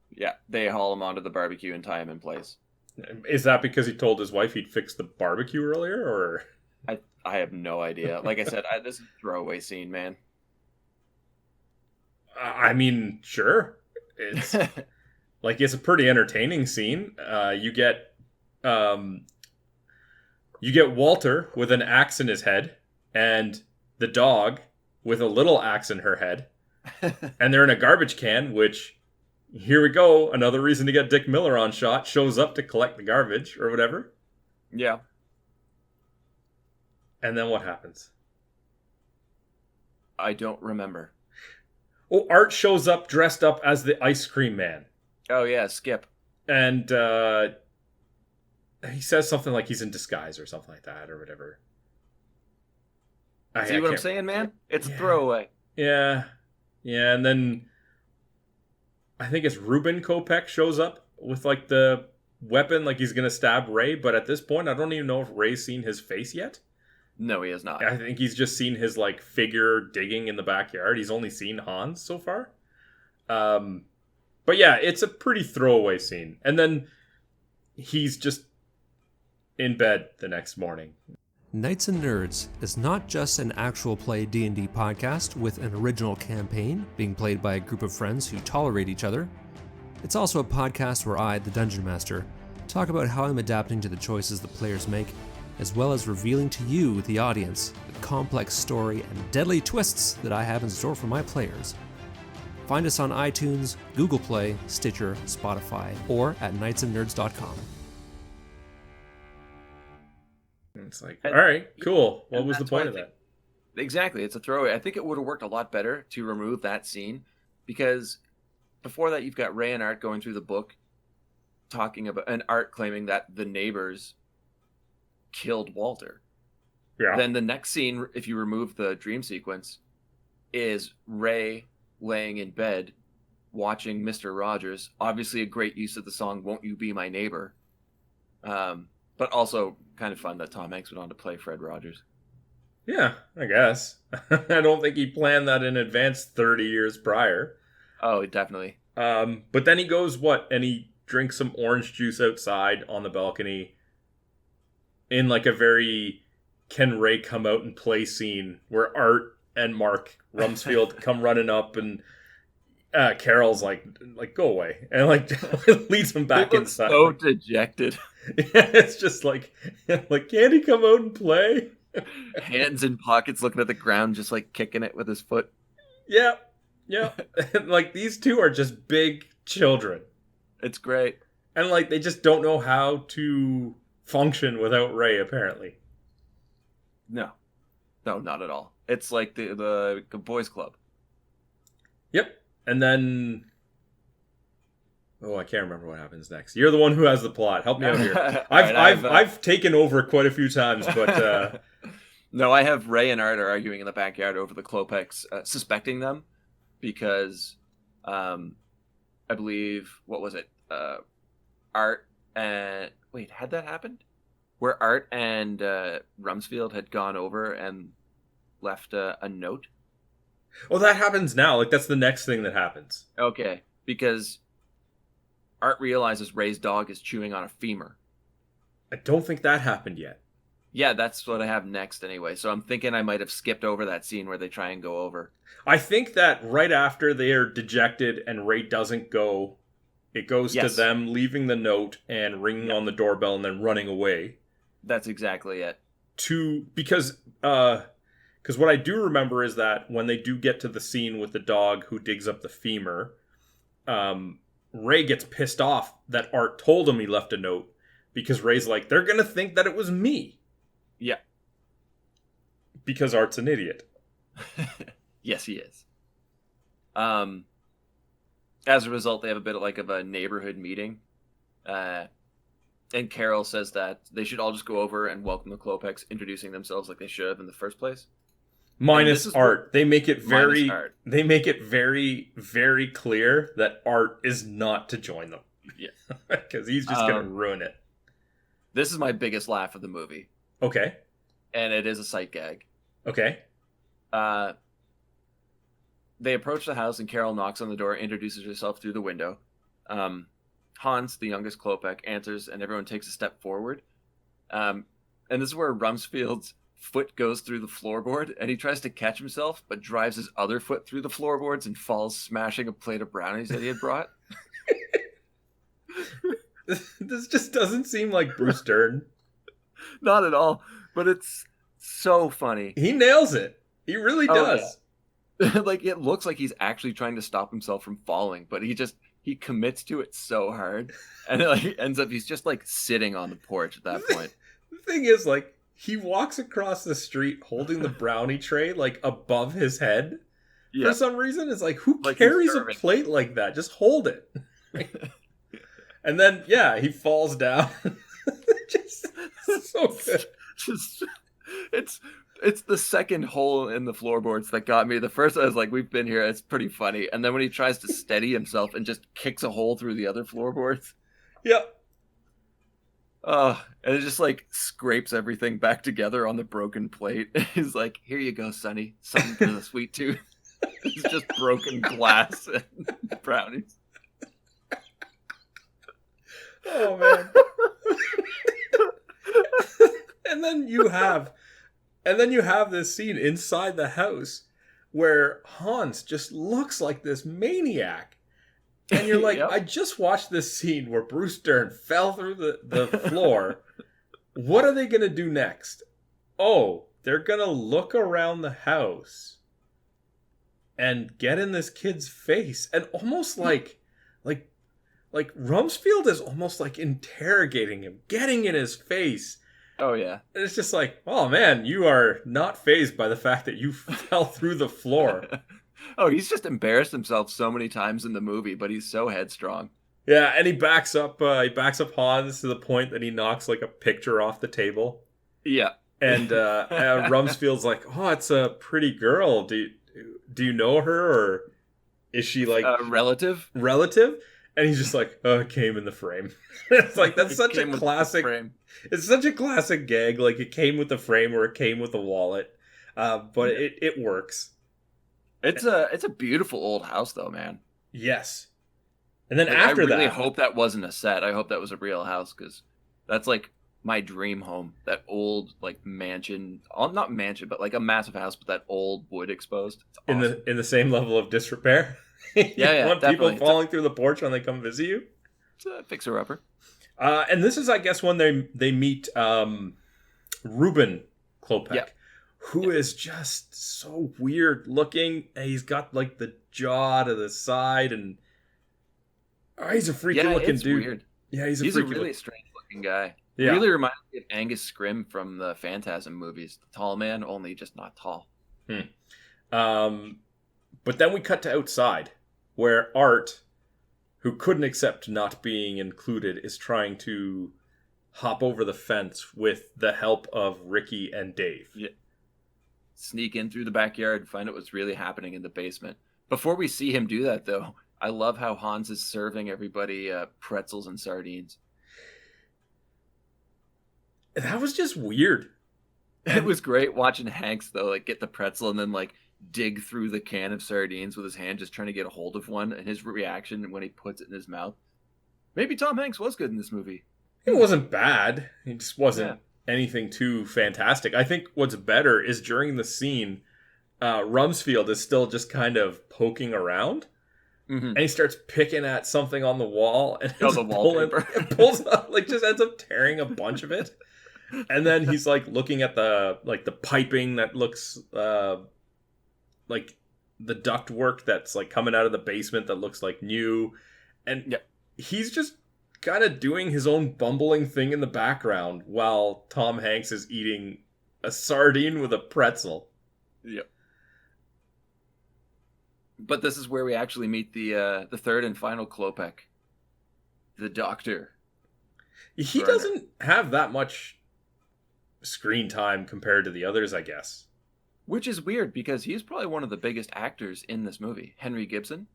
Yeah, they haul him onto the barbecue and tie him in place. Is that because he told his wife he'd fix the barbecue earlier, or? I have no idea. Like I said, this is a throwaway scene, man. I mean, sure. It's like, it's a pretty entertaining scene. You get Walter with an axe in his head, and the dog with a little axe in her head, and they're in a garbage can, which, here we go, another reason to get Dick Miller on shot, shows up to collect the garbage or whatever. Yeah. And then what happens? I don't remember. Oh, Art shows up dressed up as the ice cream man. Oh yeah, Skip. And he says something like he's in disguise or something like that or whatever. See what I'm saying, man? It's a throwaway. Yeah. Yeah, and then I think it's Ruben Kopech shows up with, like, the weapon, like he's going to stab Ray, but at this point I don't even know if Ray's seen his face yet. No, he has not. I think he's just seen his, like, figure digging in the backyard. He's only seen Hans so far. But yeah, it's a pretty throwaway scene. And then he's just in bed the next morning. Knights and Nerds is not just an actual play D&D podcast with an original campaign being played by a group of friends who tolerate each other. It's also a podcast where I, the Dungeon Master, talk about how I'm adapting to the choices the players make, as well as revealing to you, the audience, the complex story and deadly twists that I have in store for my players. Find us on iTunes, Google Play, Stitcher, Spotify, or at knightsandnerds.com. It's like, all right, cool. What was the point of that? Exactly, it's a throwaway. I think it would have worked a lot better to remove that scene, because before that you've got Ray and Art going through the book talking about, and Art claiming that the neighbors killed Walter. Yeah. Then the next scene, if you remove the dream sequence, is Ray laying in bed watching Mr. Rogers. Obviously a great use of the song Won't You Be My Neighbor. But also kind of fun that Tom Hanks went on to play Fred Rogers. Yeah, I guess. I don't think he planned that in advance 30 years prior. Oh, definitely. But then he goes, and he drinks some orange juice outside on the balcony in, like, a very Can Ray come out and play scene where Art and Mark Rumsfeld come running up, and Carol's like, go away, and, like, leads him back inside. So dejected. Yeah, it's just like, can he come out and play? Hands in pockets, looking at the ground, just like kicking it with his foot. Yeah. Like, these two are just big children. It's great. And, like, they just don't know how to function without Ray, apparently. No, not at all. It's like the boys club. Yep. And then, I can't remember what happens next. You're the one who has the plot. Help me out here. I've taken over quite a few times, but no, I have Ray and Art are arguing in the backyard over the Klopeks, suspecting them because I believe, what was it? Art and had that happened? Where Art and Rumsfeld had gone over and left a note. Oh, that happens now. Like, that's the next thing that happens. Okay, because Art realizes Ray's dog is chewing on a femur. I don't think that happened yet. Yeah, that's what I have next anyway. So I'm thinking I might have skipped over that scene where they try and go over. I think that right after they are dejected and Ray doesn't go, it goes to them leaving the note and ringing on the doorbell and then running away. That's exactly it. Because what I do remember is that when they do get to the scene with the dog who digs up the femur, Ray gets pissed off that Art told him he left a note because Ray's like, they're going to think that it was me. Yeah. Because Art's an idiot. Yes, he is. As a result, they have a bit of a neighborhood meeting. And Carol says that they should all just go over and welcome the Klopeks, introducing themselves like they should have in the first place. Minus Art. They make it very, very clear that Art is not to join them. Yeah. Because he's just going to ruin it. This is my biggest laugh of the movie. Okay. And it is a sight gag. Okay. They approach the house and Carol knocks on the door, introduces herself through the window. Hans, the youngest Klopek, answers and everyone takes a step forward. And this is where Rumsfeld's foot goes through the floorboard and he tries to catch himself but drives his other foot through the floorboards and falls, smashing a plate of brownies that he had brought. This just doesn't seem like Bruce Dern. Not at all, but it's so funny. He nails it. He really does. Yeah. It looks like he's actually trying to stop himself from falling, but he commits to it so hard, and it ends up he's just sitting on the porch at that point. The thing is, he walks across the street holding the brownie tray above his head. Yeah. For some reason, it's who carries a plate like that? Just hold it. And then he falls down. Just so good. It's the second hole in the floorboards that got me. The first I was like, we've been here, it's pretty funny. And then when he tries to steady himself and just kicks a hole through the other floorboards. Yep. And it just scrapes everything back together on the broken plate. He's like, here you go, Sonny. Something for the sweet tooth. It's just broken glass and brownies. Oh, man. And then you have this scene inside the house where Hans just looks like this maniac. And you're like, yep. I just watched this scene where Bruce Dern fell through the floor. What are they going to do next? Oh, they're going to look around the house and get in this kid's face. And almost like Rumsfeld is almost interrogating him, getting in his face. Oh, yeah. And it's just oh, man, you are not fazed by the fact that you fell through the floor. Oh, he's just embarrassed himself so many times in the movie, but he's so headstrong. Yeah, and he backs up Hans to the point that he knocks a picture off the table. Yeah. And Rumsfeld's like, oh, it's a pretty girl. Do you know her, or is she relative? Relative? And he's just like, oh, it came in the frame. It's that's such a classic. It's such a classic gag. It came with the frame or it came with the wallet. But it works. It's a beautiful old house, though, man. Yes. And then after that, I really hope that wasn't a set. I hope that was a real house, because that's my dream home. That old mansion, not mansion, but a massive house, but that old wood exposed. Awesome. In the same level of disrepair. Yeah, want definitely. People falling through the porch when they come visit you. It's a fixer-upper. And this is, I guess, when they meet Reuben Klopek, who is just so weird looking. And he's got the jaw to the side, and he's a freaky looking dude. Weird. Yeah, he's a really strange looking guy. Yeah. Really reminds me of Angus Scrimm from the Phantasm movies. The tall man, only just not tall. But then we cut to outside, where Art, who couldn't accept not being included, is trying to hop over the fence with the help of Ricky and Dave. Yeah. Sneak in through the backyard and find out what's really happening in the basement. Before we see him do that, though, I love how Hans is serving everybody pretzels and sardines. That was just weird. It was great watching Hanks, though, get the pretzel and then, dig through the can of sardines with his hand, just trying to get a hold of one, and his reaction when he puts it in his mouth. Maybe Tom Hanks was good in this movie. It wasn't bad. He just wasn't anything too fantastic. I think what's better is during the scene, Rumsfeld is still just kind of poking around. And he starts picking at something on the wall, and the wallpaper. pulls up, like, just ends up tearing a bunch of it. And then he's like looking at the piping that looks like the ductwork that's like coming out of the basement that looks like new, and he's just kind of doing his own bumbling thing in the background while Tom Hanks is eating a sardine with a pretzel. Yep. But this is where we actually meet the third and final Klopek, the doctor. He doesn't have that much screen time compared to the others, I guess. Which is weird, because he's probably one of the biggest actors in this movie. Henry Gibson.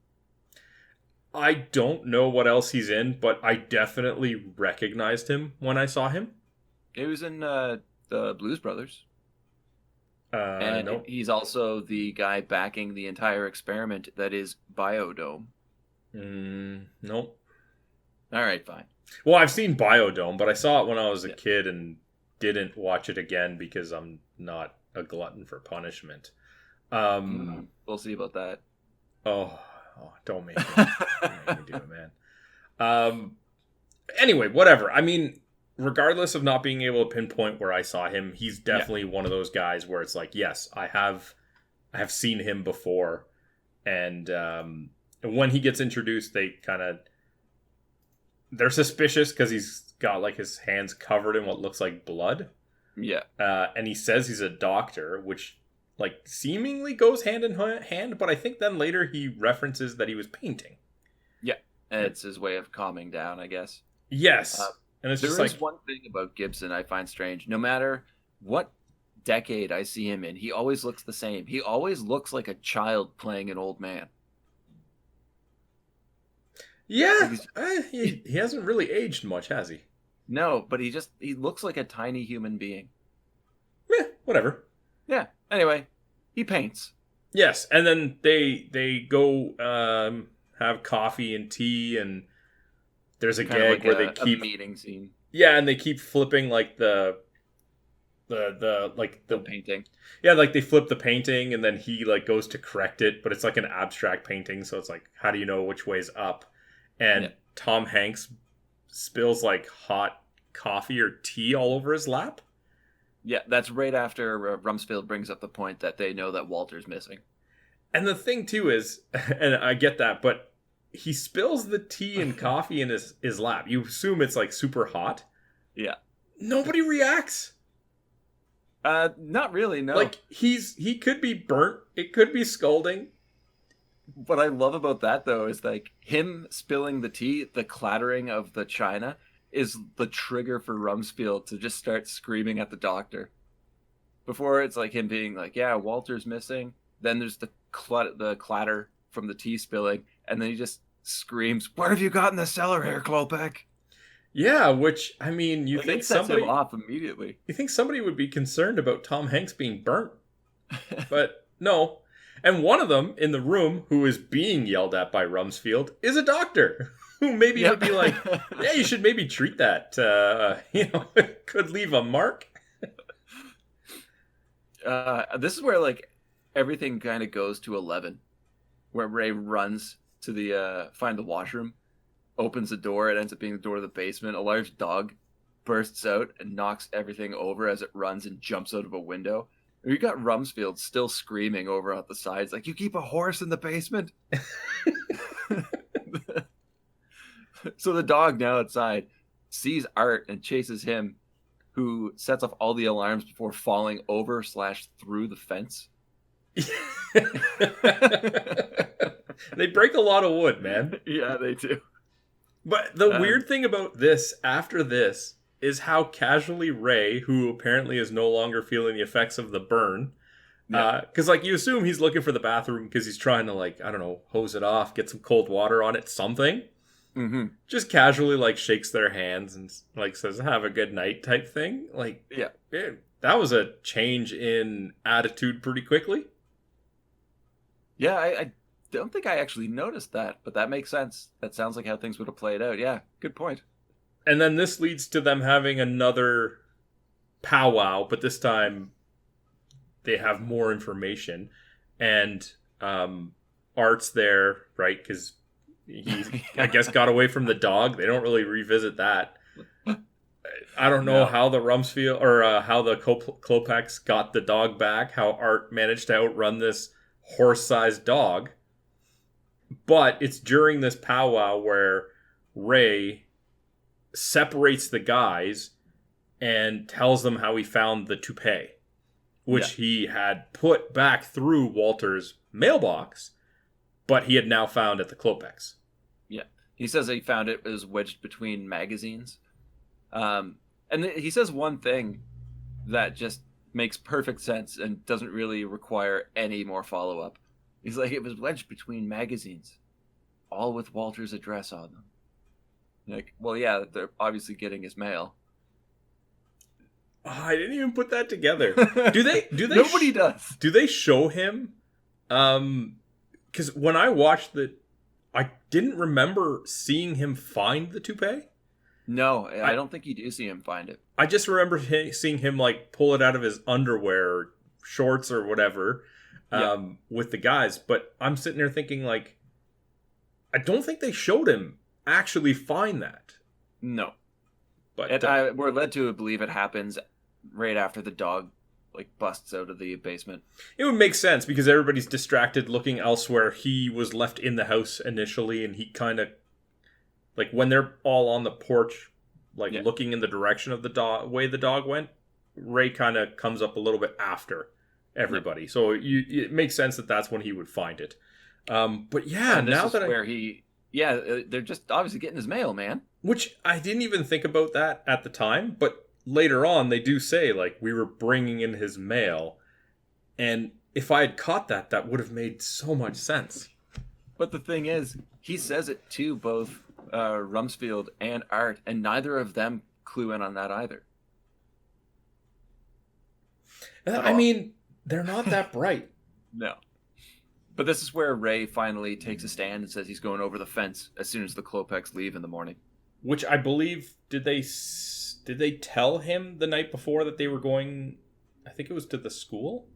I don't know what else he's in, but I definitely recognized him when I saw him. He was in the Blues Brothers. And nope. He's also the guy backing the entire experiment that is Biodome. Nope. All right, fine. Well, I've seen Biodome, but I saw it when I was a kid and didn't watch it again because I'm not a glutton for punishment. We'll see about that. Oh, don't make me do it, man. Anyway, whatever. I mean, regardless of not being able to pinpoint where I saw him, he's definitely one of those guys where it's like, yes, I have seen him before. And when he gets introduced, they're suspicious because he's got like his hands covered in what looks like blood. Yeah. And he says he's a doctor, which like seemingly goes hand in hand, but I think then later he references that he was painting. Yeah. And it's his way of calming down, I guess. Yes. And it's there just is one thing about Gibson I find strange. No matter what decade I see him in, he always looks the same. He always looks like a child playing an old man. Yeah, he hasn't really aged much, has he? No, but he looks like a tiny human being. Yeah, whatever. Yeah. Anyway, he paints. Yes, and then they go have coffee and tea, and there's a Kind gag of like where they keep a meeting scene. Yeah, and they keep flipping like the Painting. Yeah, like they flip the painting, and then he like goes to correct it, but it's like an abstract painting, so it's like, how do you know which way's up? And Tom Hanks spills like hot coffee or tea all over his lap. Yeah, that's right after Rumsfeld brings up the point that they know that Walter's missing. And the thing too is, and I get that, but he spills the tea and coffee in his lap. You assume it's like super hot. Yeah. Nobody reacts. Not really, no. Like he could be burnt. It could be scalding. What I love about that, though, is like him spilling the tea, the clattering of the china is the trigger for Rumsfeld to just start screaming at the doctor. Before it's like him being like, yeah, Walter's missing. Then there's the clatter from the tea spilling. And then he just screams, what have you got in the cellar here, Klopek? Yeah, which, I mean, you think somebody him off immediately. You think somebody would be concerned about Tom Hanks being burnt. But no. And one of them in the room who is being yelled at by Rumsfeld is a doctor who maybe would be like, yeah, you should maybe treat that. It could leave a mark. This is where like everything kind of goes to 11, where Ray runs to the find the washroom, opens the door. It ends up being the door to the basement. A large dog bursts out and knocks everything over as it runs and jumps out of a window. You got Rumsfeld still screaming over at the sides, like, you keep a horse in the basement? So the dog now outside sees Art and chases him, who sets off all the alarms before falling over / through the fence. They break a lot of wood, man. Yeah, they do. But the weird thing about this, after this, is how casually Ray, who apparently is no longer feeling the effects of the burn, because like you assume he's looking for the bathroom because he's trying to, like, I don't know, hose it off, get some cold water on it, something. Mm-hmm. Just casually like shakes their hands and like says, have a good night type thing. Like, yeah, that was a change in attitude pretty quickly. Yeah, I don't think I actually noticed that, but that makes sense. That sounds like how things would have played out. Yeah, good point. And then this leads to them having another powwow, but this time they have more information, and Art's there, right? Because he, I guess, got away from the dog. They don't really revisit that. I don't know how the Rumsfeld or how the Klopeks got the dog back. How Art managed to outrun this horse-sized dog, but it's during this powwow where Ray separates the guys and tells them how he found the toupee, which he had put back through Walter's mailbox, but he had now found at the Klopeks. Yeah. He says he found it was wedged between magazines. And he says one thing that just makes perfect sense and doesn't really require any more follow-up. He's like, it was wedged between magazines, all with Walter's address on them. Like, well, yeah, they're obviously getting his mail. Oh, I didn't even put that together. Do they? Nobody does. Do they show him? Because when I watched I didn't remember seeing him find the toupee. No, I don't think you do see him find it. I just remember seeing him like pull it out of his underwear, or shorts, or whatever, with the guys. But I'm sitting there thinking, like, I don't think they showed him actually find that. No, but we're led to believe it happens right after the dog like busts out of the basement. It would make sense because everybody's distracted looking elsewhere. He was left in the house initially, and he kind of, like, when they're all on the porch, like, looking in the direction of the way the dog went, Ray kind of comes up a little bit after everybody. Yeah. So it makes sense that that's when he would find it. But yeah, now that they're just obviously getting his mail, man. Which I didn't even think about that at the time, but later on they do say, like, we were bringing in his mail. And if I had caught that, that would have made so much sense. But the thing is, he says it to both Rumsfeld and Art, and neither of them clue in on that either. I mean, they're not that bright. No. But this is where Ray finally takes a stand and says he's going over the fence as soon as the Klopeks leave in the morning. Which I believe, did they tell him the night before that they were going, I think it was to the school?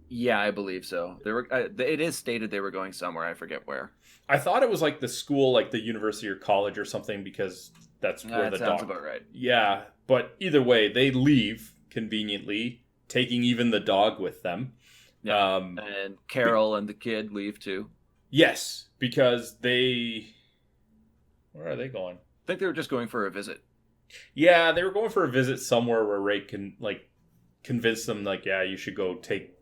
Yeah, I believe so. It is stated they were going somewhere. I forget where. I thought it was like the school, like the university or college or something, because that's where the dog... That sounds about right. Yeah, but either way, they leave conveniently, taking even the dog with them. Yeah. And Carol and the kid leave too. Yes, because they... Where are they going? I think they were just going for a visit. Yeah, they were going for a visit somewhere where Ray can, like, convince them, like, yeah, you should go take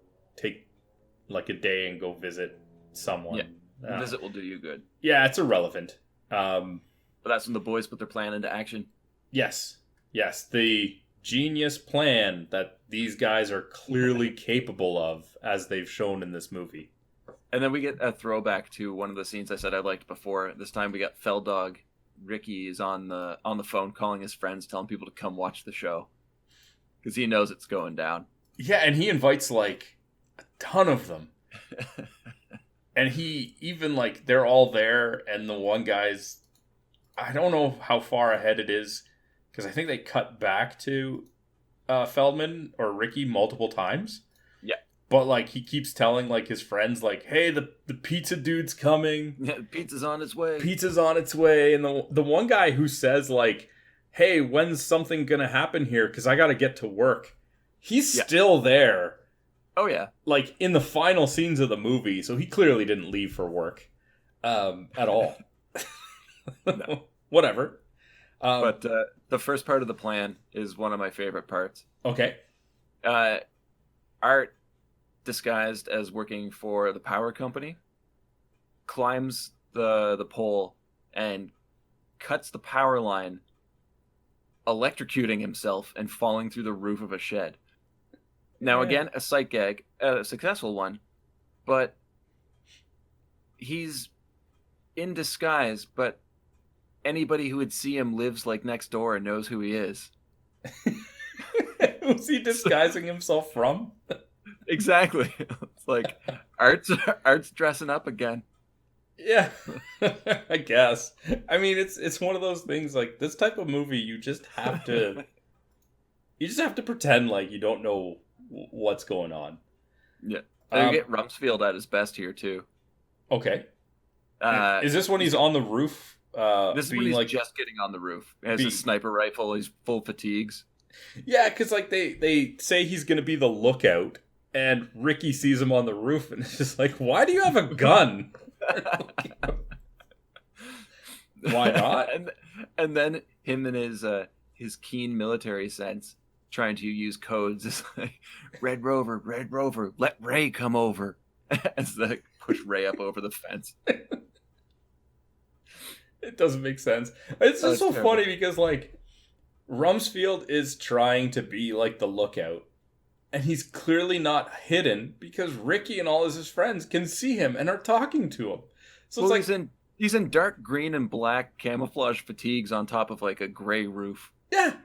like a day and go visit someone. Yeah. The visit will do you good. Yeah, it's irrelevant. But that's when the boys put their plan into action. Yes. The genius plan that these guys are clearly capable of, as they've shown in this movie. And then we get a throwback to one of the scenes I said I liked before. This time we got Feldog. Ricky is on the phone calling his friends, telling people to come watch the show. Because he knows it's going down. Yeah, and he invites, like, a ton of them. And he even, like, they're all there, and the one guy's, I don't know how far ahead it is, because I think they cut back to Feldman or Ricky multiple times. Yeah. But, like, he keeps telling, like, his friends, like, hey, the pizza dude's coming. Yeah, pizza's on its way. Pizza's on its way. And the one guy who says, like, hey, when's something gonna happen here? Because I gotta get to work. He's still there. Oh, yeah. Like, in the final scenes of the movie, so he clearly didn't leave for work at all. No. Whatever. But the first part of the plan is one of my favorite parts. Okay. Art, disguised as working for the power company, climbs the pole and cuts the power line, electrocuting himself and falling through the roof of a shed. Now, again, a sight gag, a successful one, but he's in disguise, but anybody who would see him lives, like, next door and knows who he is. Who's he disguising himself from? Exactly. It's like, Art's dressing up again. Yeah, I guess. I mean, it's one of those things, like, this type of movie, you just have to You just have to pretend like you don't know what's going on. Yeah. They get Rumsfeld at his best here, too. Okay. Is this when he's on the roof? This is when he's just getting on the roof. He has a sniper rifle. He's full fatigues. Yeah, because like they say he's going to be the lookout, and Ricky sees him on the roof, and it's just like, why do you have a gun? Why not? And then him and his keen military sense trying to use codes is like, Red Rover, let Ray come over. As they push Ray up over the fence. It doesn't make sense. It's just so terrible. Funny because like Rumsfeld is trying to be like the lookout, and he's clearly not hidden because Ricky and all his friends can see him and are talking to him. So it's like he's in dark green and black camouflage fatigues on top of like a gray roof. Yeah,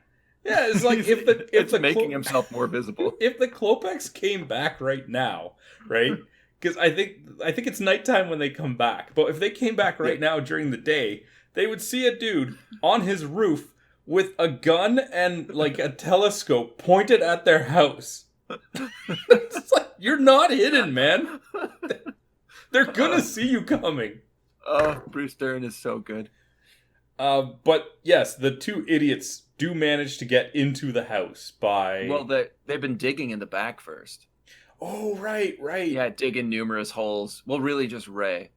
it's like if the making himself more visible. If the Klopex came back right now, right? Because I think it's nighttime when they come back. But if they came back right now during the day, they would see a dude on his roof with a gun and like a telescope pointed at their house. It's like, you're not hidden, man. They're gonna see you coming. Oh, Bruce Dern is so good. But yes, the two idiots do manage to get into the house by... Well, they've been digging in the back first. Oh, right. Yeah, digging numerous holes. Well, really just Ray.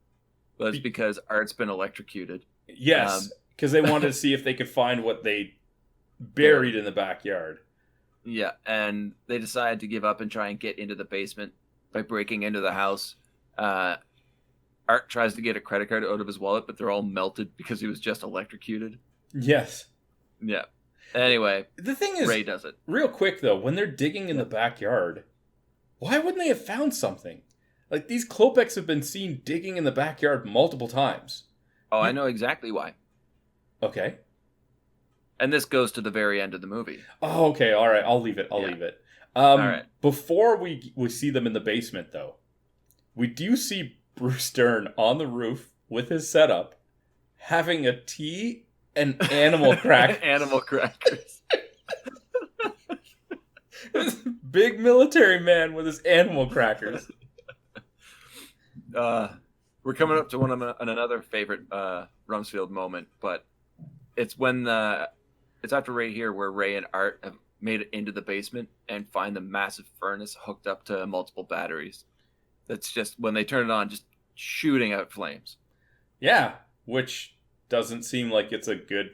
But it's because Art's been electrocuted. Yes, because they wanted to see if they could find what they buried in the backyard. Yeah, and they decided to give up and try and get into the basement by breaking into the house. Art tries to get a credit card out of his wallet, but they're all melted because he was just electrocuted. Yes. Yeah. Anyway, the thing is, Ray does it. Real quick, though, when they're digging in the backyard, why wouldn't they have found something? Like, these Klopex have been seen digging in the backyard multiple times. Oh, I know exactly why. Okay. And this goes to the very end of the movie. Oh, okay. All right. I'll leave it. All right. Before we see them in the basement, though, we do see Bruce Dern on the roof with his setup, having a tea and animal crackers. Animal crackers. This big military man with his animal crackers. We're coming up to another favorite Rumsfeld moment, but it's when it's after right here where Ray and Art have made it into the basement and find the massive furnace hooked up to multiple batteries. That's just when they turn it on, just shooting out flames. Yeah, which doesn't seem like it's a good,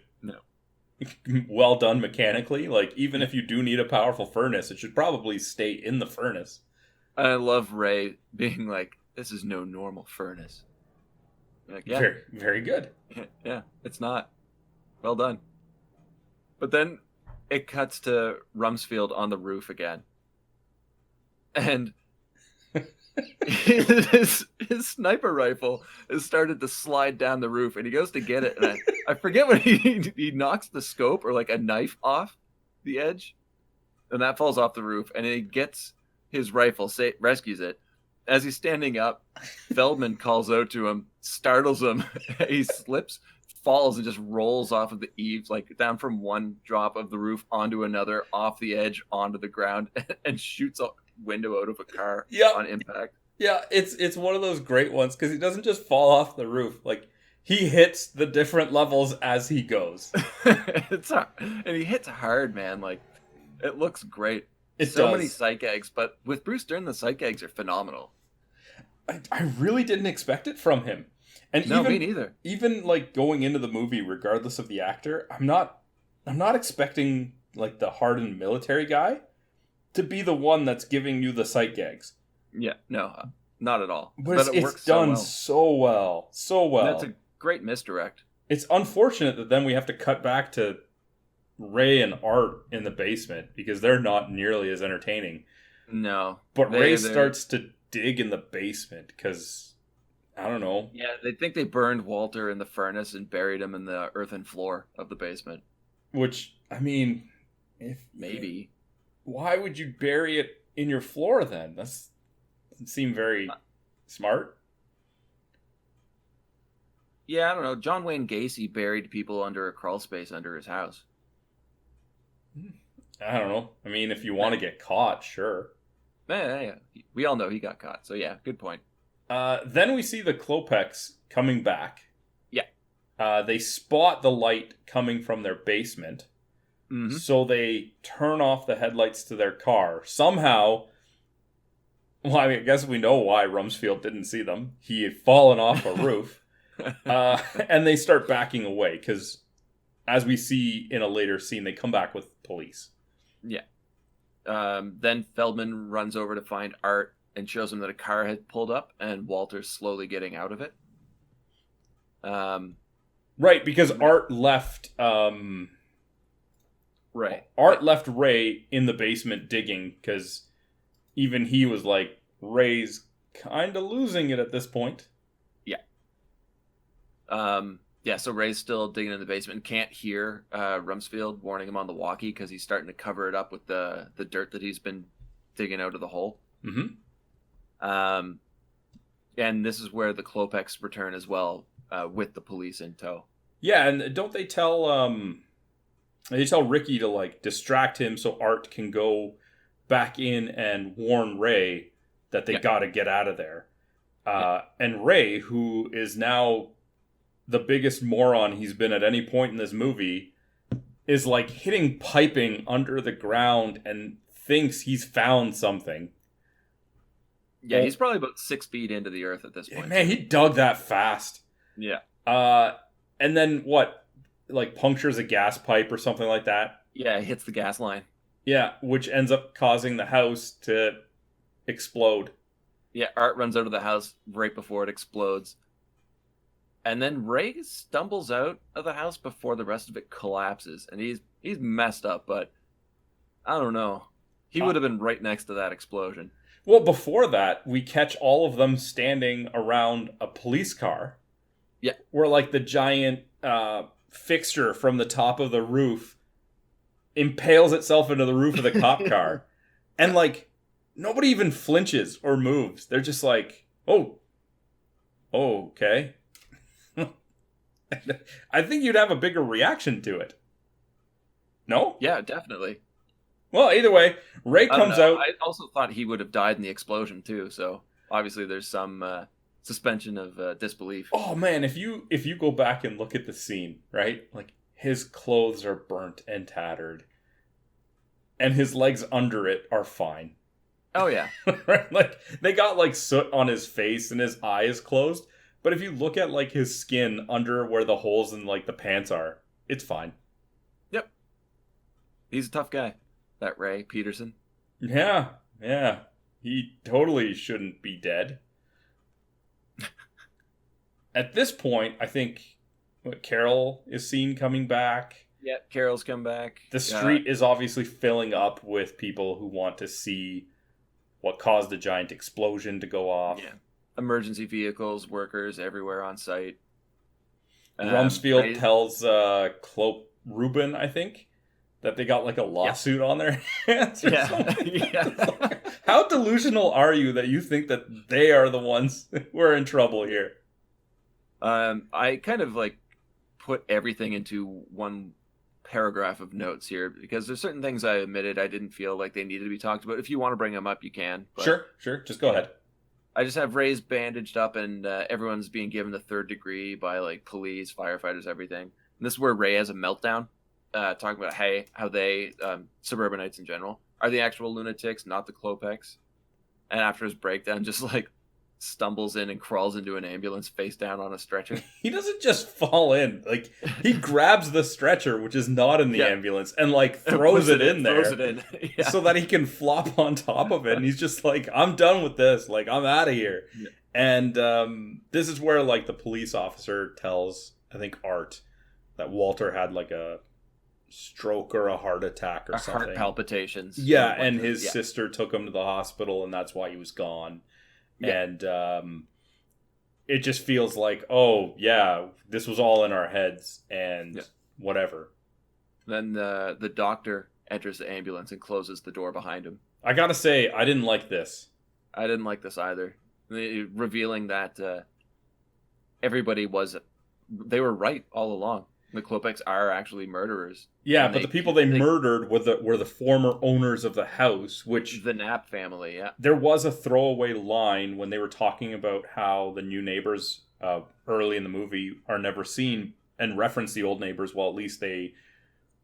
well done mechanically. Like, even if you do need a powerful furnace, it should probably stay in the furnace. I love Ray being like, "This is no normal furnace." Like, yeah, very, very good. Yeah, it's not. Well done. But then it cuts to Rumsfeld on the roof again, and his sniper rifle has started to slide down the roof, and he goes to get it, and I forget what he knocks the scope or like a knife off the edge, and that falls off the roof, and he gets his rifle, rescues it. As he's standing up, Feldman calls out to him, startles him. He slips, falls, and just rolls off of the eaves, like down from one drop of the roof onto another, off the edge, onto the ground, and shoots a window out of a car on impact. Yeah, it's one of those great ones, because he doesn't just fall off the roof. Like, he hits the different levels as he goes. It's hard. And he hits hard, man. Like, it looks great. It so does. Many sight gags, but with Bruce Dern, the sight gags are phenomenal. I really didn't expect it from him. And no, me neither. Even like going into the movie, regardless of the actor, I'm not expecting like the hardened military guy to be the one that's giving you the sight gags. Yeah, no, not at all. But it works done so well. That's a great misdirect. It's unfortunate that then we have to cut back to Ray and Art in the basement because they're not nearly as entertaining. No. But Ray starts to dig in the basement because, I don't know. Yeah, they think they burned Walter in the furnace and buried him in the earthen floor of the basement. Which, I mean, maybe. Why would you bury it in your floor then? That doesn't seem very smart. Yeah, I don't know. John Wayne Gacy buried people under a crawl space under his house. I don't know. I mean, if you want to get caught, sure. Yeah, we all know he got caught. So yeah, good point. Then we see the Klopeks coming back. Yeah. They spot the light coming from their basement. Mm-hmm. So they turn off the headlights to their car. Somehow, well, I mean, I guess we know why Rumsfeld didn't see them. He had fallen off a roof. And they start backing away because, as we see in a later scene, they come back with police. Yeah. Then Feldman runs over to find Art and shows him that a car had pulled up and Walter's slowly getting out of it. Right, because Art left... Right. Art left Ray in the basement digging because even he was like, Ray's kind of losing it at this point. Yeah. So Ray's still digging in the basement and can't hear Rumsfeld warning him on the walkie because he's starting to cover it up with the dirt that he's been digging out of the hole. Mm-hmm. And this is where the Klopeks return as well, with the police in tow. Yeah, and don't they tell Ricky to like distract him so Art can go back in and warn Ray that they got to get out of there. And Ray, who is now the biggest moron he's been at any point in this movie, is like hitting piping under the ground and thinks he's found something. Yeah, he's probably about 6 feet into the earth at this point. Man, he dug that fast. Yeah. And then what? Like punctures a gas pipe or something like that? Yeah, it hits the gas line. Yeah, which ends up causing the house to explode. Yeah, Art runs out of the house right before it explodes. And then Ray stumbles out of the house before the rest of it collapses. And he's messed up, but I don't know. He would have been right next to that explosion. Well, before that, we catch all of them standing around a police car. Yeah. Where like the giant fixture from the top of the roof impales itself into the roof of the cop car. And like nobody even flinches or moves. They're just like, oh, okay. I think you'd have a bigger reaction to it. No? Yeah, definitely. Well, either way, Ray comes out. I also thought he would have died in the explosion too. So obviously, there's some suspension of disbelief. Oh man, if you go back and look at the scene, right? Like his clothes are burnt and tattered, and his legs under it are fine. Oh yeah, right? Like they got like soot on his face and his eye is closed. But if you look at like his skin under where the holes in like the pants are, it's fine. Yep, he's a tough guy. That Ray Peterson. Yeah. He totally shouldn't be dead. At this point, I think Carol is seen coming back. Yeah, Carol's come back. The street is obviously filling up with people who want to see what caused the giant explosion to go off. Yeah. Emergency vehicles, workers everywhere on site. Rumsfeld tells Reuben, I think, that they got like a lawsuit on their hands or something. Like, how delusional are you that you think that they are the ones who are in trouble here? I kind of like put everything into one paragraph of notes here because there's certain things I admitted I didn't feel like they needed to be talked about. If you want to bring them up, you can. But Sure. Just go ahead. I just have Ray's bandaged up and everyone's being given the 3rd degree by like police, firefighters, everything. And this is where Ray has a meltdown, talking about how they, suburbanites in general, are the actual lunatics, not the Klopeks. And after his breakdown, just like stumbles in and crawls into an ambulance face down on a stretcher. He doesn't just fall in. Like, he grabs the stretcher, which is not in the ambulance, and like throws it in there. So that he can flop on top of it. And he's just like, I'm done with this. Like, I'm out of here. Yeah. And this is where like the police officer tells, I think, Art that Walter had like a stroke or a heart attack or something. Heart palpitations. Yeah, and his sister took him to the hospital, and that's why he was gone. Yeah. And it just feels like, oh, yeah, this was all in our heads and whatever. Then the doctor enters the ambulance and closes the door behind him. I gotta say, I didn't like this. I didn't like this either. Revealing that everybody they were right all along. The Klopeks are actually murderers. Yeah, but the people they murdered were the former owners of the house, which... The Knapp family, yeah. There was a throwaway line when they were talking about how the new neighbors early in the movie are never seen and reference the old neighbors, while at least they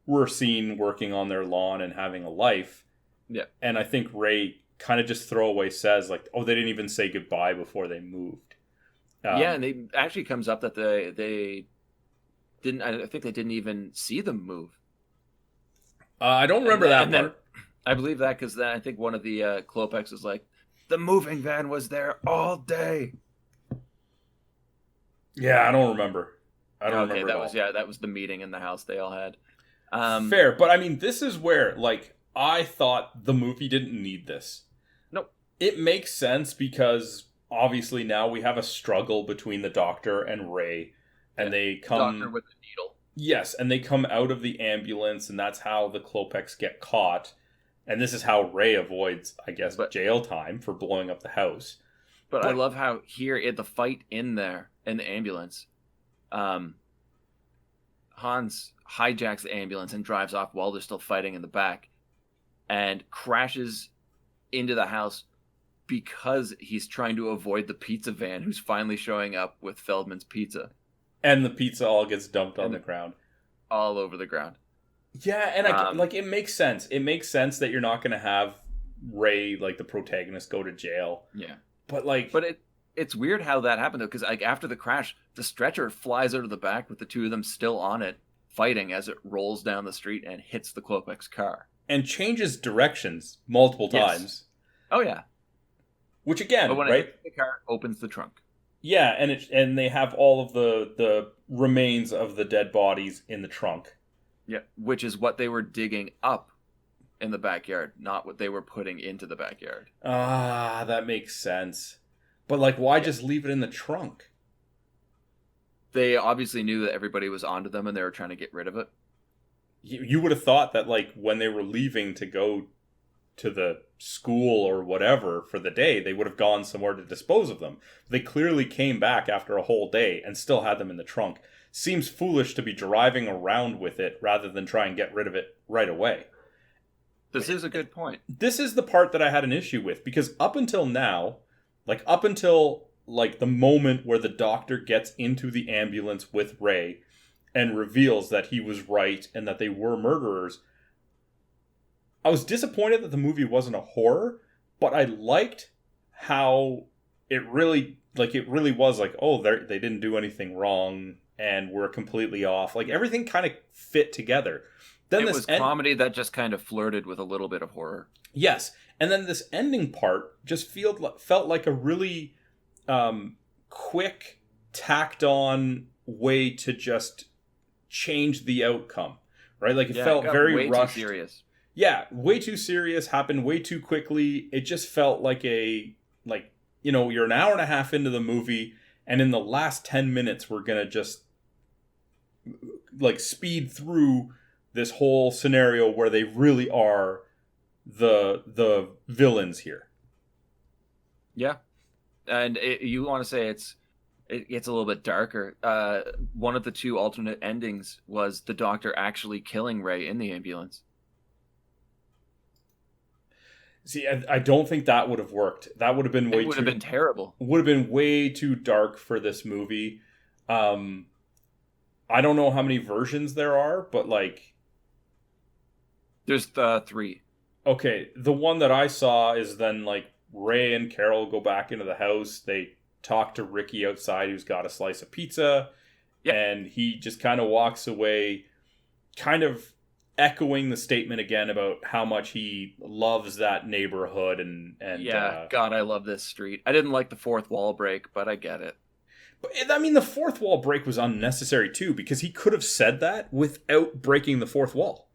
were seen working on their lawn and having a life. Yeah. And I think Ray kind of just throwaway says, like, oh, they didn't even say goodbye before they moved. Yeah, and it actually comes up that they didn't. I think they didn't even see them move. I don't remember that part. Then, I believe that because I think one of the Klopeks is like, the moving van was there all day. Yeah, I don't remember. I don't remember that was that was the meeting in the house they all had. Fair, but I mean, this is where, like, I thought the movie didn't need this. Nope. It makes sense because obviously now we have a struggle between the Doctor and Ray, and they come... Doctor with the needle. Yes, and they come out of the ambulance, and that's how the Klopeks get caught. And this is how Ray avoids, I guess, jail time for blowing up the house. But I love how here, at the fight in there, in the ambulance, Hans hijacks the ambulance and drives off while they're still fighting in the back, and crashes into the house because he's trying to avoid the pizza van who's finally showing up with Feldman's pizza. And the pizza all gets dumped on the ground. All over the ground. Yeah, and it makes sense. It makes sense that you're not going to have Ray, like the protagonist, go to jail. Yeah. But it's weird how that happened, though, because like after the crash, the stretcher flies out of the back with the two of them still on it, fighting as it rolls down the street and hits the Klopeks' car. And changes directions multiple times. Oh, yeah. Which again, but when right? It hits the car, opens the trunk. Yeah, and they have all of the remains of the dead bodies in the trunk. Yeah, which is what they were digging up in the backyard, not what they were putting into the backyard. Ah, that makes sense. But like, why just leave it in the trunk? They obviously knew that everybody was onto them and they were trying to get rid of it. You would have thought that, like, when they were leaving to go to the school or whatever for the day, they would have gone somewhere to dispose of them. They clearly came back after a whole day and still had them in the trunk. Seems foolish to be driving around with it rather than try and get rid of it right away. This is a good point. This is the part that I had an issue with, because up until now, up until the moment where the Doctor gets into the ambulance with Ray and reveals that he was right and that they were murderers, I was disappointed that the movie wasn't a horror, but I liked how it really was like, oh, they didn't do anything wrong and we're completely off. Like, everything kind of fit together. Then it was comedy that just kind of flirted with a little bit of horror. Yes. And then this ending part just felt like a really quick, tacked on way to just change the outcome, right? Like, it felt very rushed. Too serious. Yeah, way too serious, happened way too quickly. It just felt like you're an hour and a half into the movie, and in the last 10 minutes, we're going to just speed through this whole scenario where they really are the villains here. Yeah. And you want to say it gets a little bit darker. One of the two alternate endings was the Doctor actually killing Ray in the ambulance. See, I don't think that would have worked. That would have been It would have been terrible. Would have been way too dark for this movie. I don't know how many versions there are, but there's 3. Okay, the one that I saw is then Ray and Carol go back into the house. They talk to Ricky outside, who's got a slice of pizza, and he just kind of walks away, kind of echoing the statement again about how much he loves that neighborhood and God, I love this street. I didn't like the fourth wall break, but I get it. But I mean, the fourth wall break was unnecessary too, because he could have said that without breaking the fourth wall.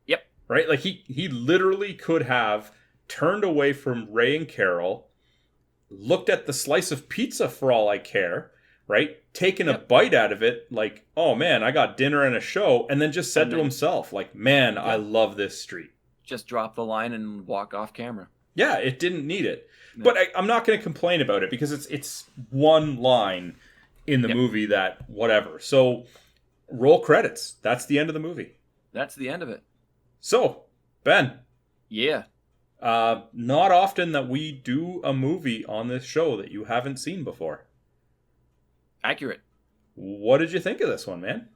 Yep. Right? Like, he literally could have turned away from Ray and Carol, looked at the slice of pizza for all I care, right? Taken a bite out of it, like, oh man, I got dinner and a show, and then just said to himself, like, man, I love this street. Just drop the line and walk off camera. Yeah, it didn't need it. No. But I'm not going to complain about it, because it's one line in the movie that whatever. So roll credits. That's the end of the movie. That's the end of it. So, Ben. Yeah. Not often that we do a movie on this show that you haven't seen before. Accurate. What did you think of this one, man?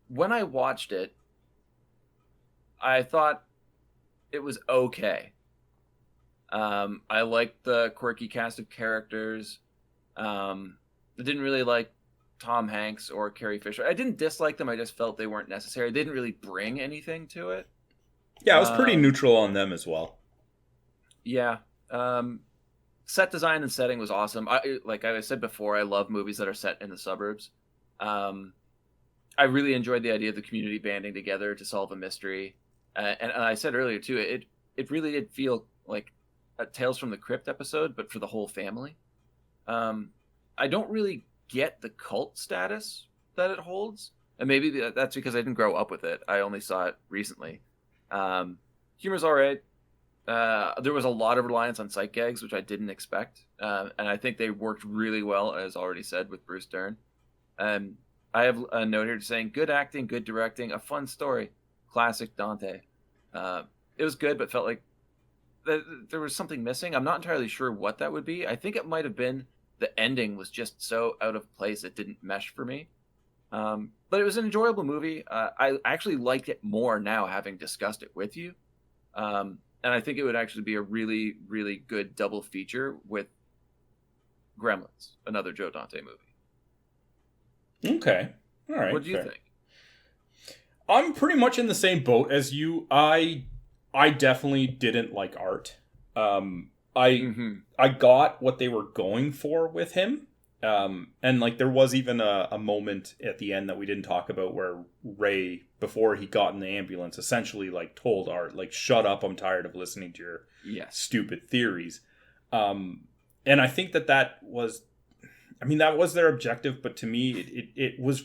When I watched it, I thought it was okay. I liked the quirky cast of characters. I didn't really like Tom Hanks or Carrie Fisher. I didn't dislike them. I just felt they weren't necessary. They didn't really bring anything to it. Yeah, I was pretty neutral on them as well. Yeah. Set design and setting was awesome. Like I said before, I love movies that are set in the suburbs. I really enjoyed the idea of the community banding together to solve a mystery. And I said earlier, too, it really did feel like a Tales from the Crypt episode, but for the whole family. I don't really get the cult status that it holds. And maybe that's because I didn't grow up with it. I only saw it recently. Humor's all right. There was a lot of reliance on sight gags, which I didn't expect. And I think they worked really well, as already said, with Bruce Dern. I have a note here saying, good acting, good directing, a fun story. Classic Dante. It was good, but felt like there was something missing. I'm not entirely sure what that would be. I think it might have been the ending was just so out of place it didn't mesh for me. But it was an enjoyable movie. I actually liked it more now, having discussed it with you. And I think it would actually be a really, really good double feature with Gremlins, another Joe Dante movie. Okay. All right. What do you think? I'm pretty much in the same boat as you. I definitely didn't like Art. I got what they were going for with him. And like there was even a moment at the end that we didn't talk about where Ray, before he got in the ambulance, essentially like told Art, like, shut up, I'm tired of listening to your stupid theories. And I think that was, I mean, that was their objective, but to me it was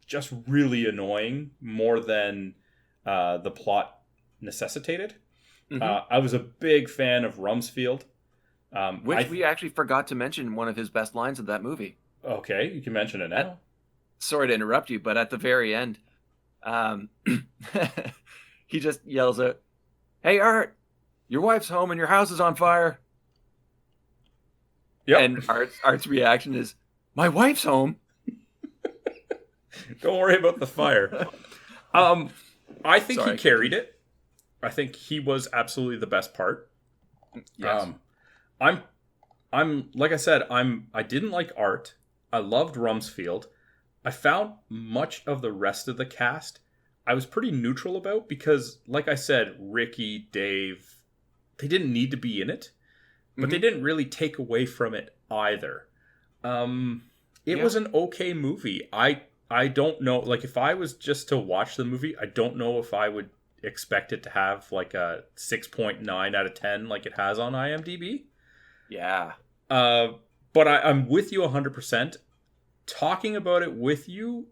just really annoying more than the plot necessitated. I was a big fan of Rumsfeld. Which we actually forgot to mention one of his best lines of that movie. Okay, you can mention it now. Sorry to interrupt you, but at the very end, he just yells out, "Hey, Art, your wife's home and your house is on fire." Yep. And Art's reaction is, "My wife's home." Don't worry about the fire. I think he carried it. I think he was absolutely the best part. Yes. I'm like I said, I didn't like Art. I loved Rumsfeld. I found much of the rest of the cast I was pretty neutral about because, like I said, Ricky, Dave, they didn't need to be in it, but they didn't really take away from it either. It was an okay movie. I don't know, like if I was just to watch the movie, I don't know if I would expect it to have like a 6.9 out of 10 like it has on IMDb. Yeah. But I'm with you 100%. Talking about it with you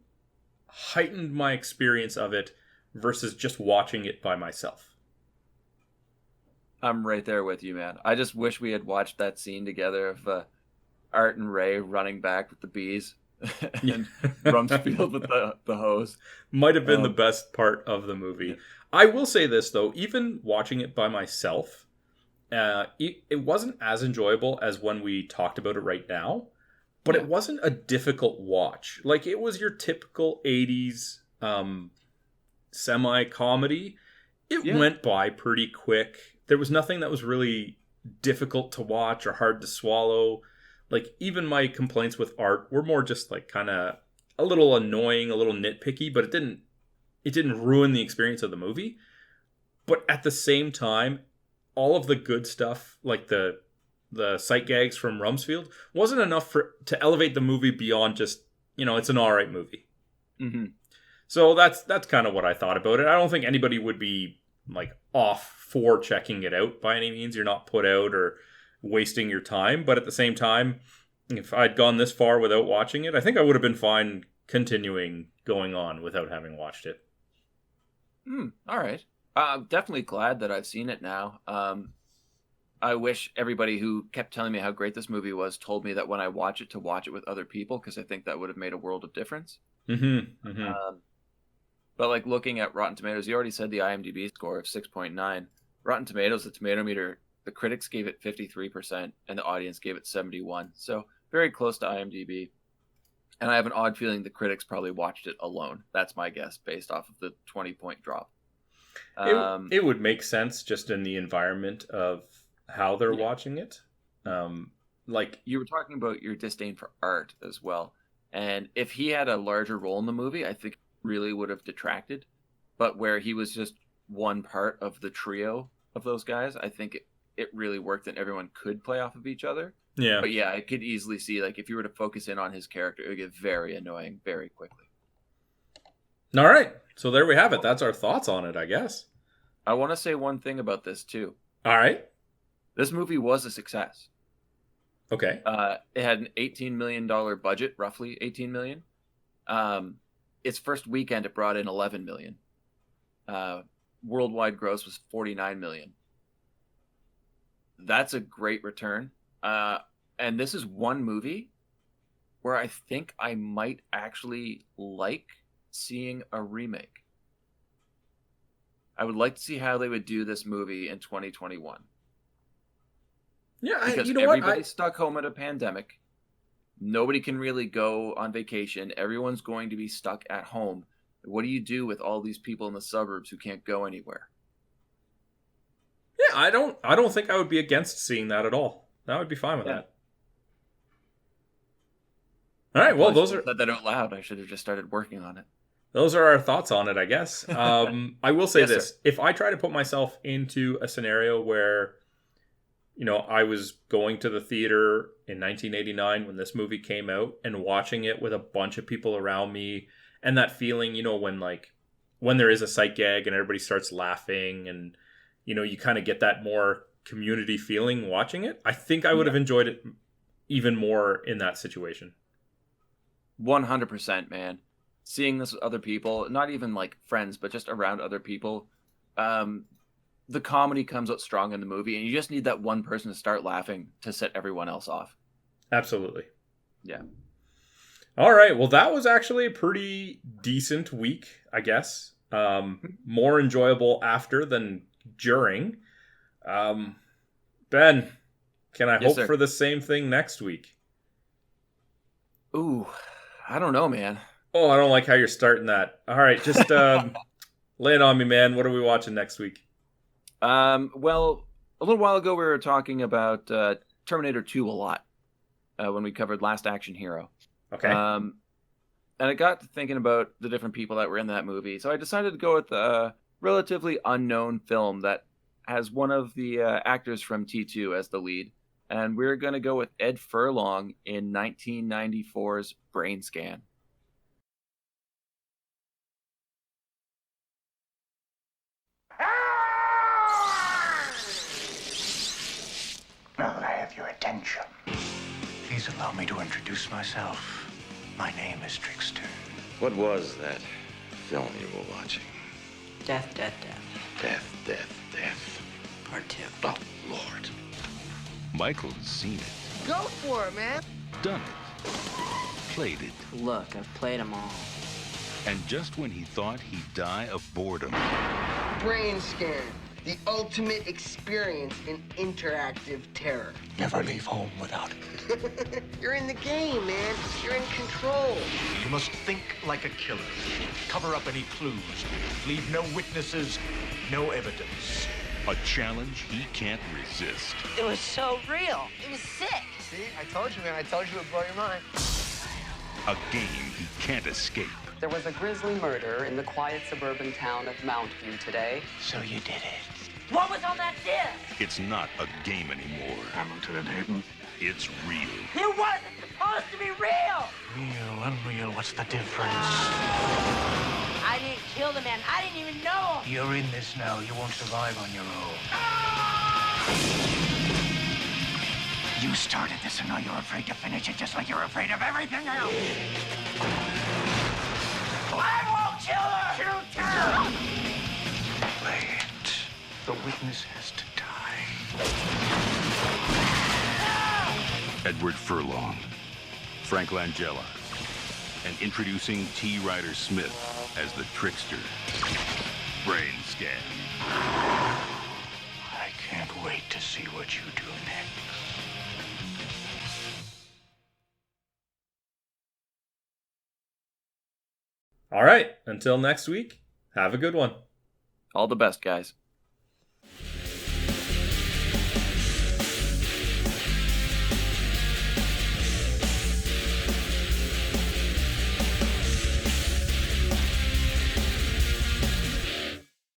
heightened my experience of it versus just watching it by myself. I'm right there with you, man. I just wish we had watched that scene together of Art and Ray running back with the bees and Rumsfeld with the hose. Might have been the best part of the movie. Yeah. I will say this, though. Even watching it by myself, it wasn't as enjoyable as when we talked about it right now. But it wasn't a difficult watch. Like, it was your typical 80s semi-comedy. It went by pretty quick. There was nothing that was really difficult to watch or hard to swallow. Like, even my complaints with Art were more just, like, kind of a little annoying, a little nitpicky, but it didn't ruin the experience of the movie. But at the same time, all of the good stuff, like the sight gags from Rumsfeld, wasn't enough to elevate the movie beyond just, it's an all right movie. Mm-hmm. So that's kind of what I thought about it. I don't think anybody would be like off for checking it out by any means. You're not put out or wasting your time. But at the same time, if I'd gone this far without watching it, I think I would have been fine continuing going on without having watched it. All right. I'm definitely glad that I've seen it now. I wish everybody who kept telling me how great this movie was told me that when I watch it, to watch it with other people, because I think that would have made a world of difference. But like looking at Rotten Tomatoes, you already said the IMDb score of 6.9. Rotten Tomatoes, the tomato meter, the critics gave it 53% and the audience gave it 71%. So very close to IMDb. And I have an odd feeling the critics probably watched it alone. That's my guess based off of the 20-point drop. It would make sense just in the environment of how they're watching it. Like you were talking about your disdain for art as well. And if he had a larger role in the movie, I think really would have detracted. But where he was just one part of the trio of those guys, I think it really worked and everyone could play off of each other. Yeah. But yeah, I could easily see, like, if you were to focus in on his character, it would get very annoying very quickly. All right. So there we have it. That's our thoughts on it, I guess. I want to say one thing about this, too. All right. This movie was a success. Okay. It had an $18 million budget, roughly $18 million. Its first weekend, it brought in $11 million. Worldwide gross was $49 million. That's a great return. And this is one movie where I think I might actually like seeing a remake. I would like to see how they would do this movie in 2021. Yeah, because you know what? Everybody's stuck home at a pandemic. Nobody can really go on vacation. Everyone's going to be stuck at home. What do you do with all these people in the suburbs who can't go anywhere? Yeah, I don't think I would be against seeing that at all. I would be fine with that. All right, well, those are said that out loud. I should have just started working on it. Those are our thoughts on it, I guess. I will say Yes, this. sir. If I try to put myself into a scenario where, you know, I was going to the theater in 1989 when this movie came out and watching it with a bunch of people around me, and that feeling, you know, when there is a sight gag and everybody starts laughing and, you know, you kind of get that more community feeling watching it, I think I would have enjoyed it even more in that situation. 100%, man. Seeing this with other people, not even like friends, but just around other people, the comedy comes out strong in the movie, and you just need that one person to start laughing to set everyone else off. Absolutely. Yeah. All right. Well, that was actually a pretty decent week, I guess. More enjoyable after than during. Ben, can I hope for the same thing next week? Ooh, I don't know, man. Oh, I don't like how you're starting that. All right, just lay it on me, man. What are we watching next week? Well, a little while ago we were talking about Terminator 2 a lot when we covered Last Action Hero. Okay. And I got to thinking about the different people that were in that movie, so I decided to go with a relatively unknown film that has one of the actors from T2 as the lead, and we're going to go with Ed Furlong in 1994's Brain Scan. Now that I have your attention, please allow me to introduce myself. My name is Trickster. What was that film you were watching? Death, death, death. Death, death, death. Part 2. Oh, Lord. Michael's seen it. Go for it, man. Done it. Played it. Look, I've played them all. And just when he thought he'd die of boredom. Brain Scan. The ultimate experience in interactive terror. Never leave home without it. You're in the game, man. You're in control. You must think like a killer. Cover up any clues. Leave no witnesses, no evidence. A challenge he can't resist. It was so real. It was sick. See, I told you, man. I told you it would blow your mind. A game he can't escape. There was a grisly murder in the quiet suburban town of Mountview today. So you did it. What was on that disc? It's not a game anymore. Hamilton and Hayden. It's real. It wasn't supposed to be real. Real, unreal, what's the difference? I didn't kill the man. I didn't even know him. You're in this now. You won't survive on your own. You started this and now you're afraid to finish it just like you're afraid of everything else. I won't kill her! Shoot her! Wait. The witness has to die. Edward Furlong, Frank Langella, and introducing T. Ryder Smith as the trickster, Brain Scan. I can't wait to see what you do next. All right, until next week, have a good one. All the best, guys.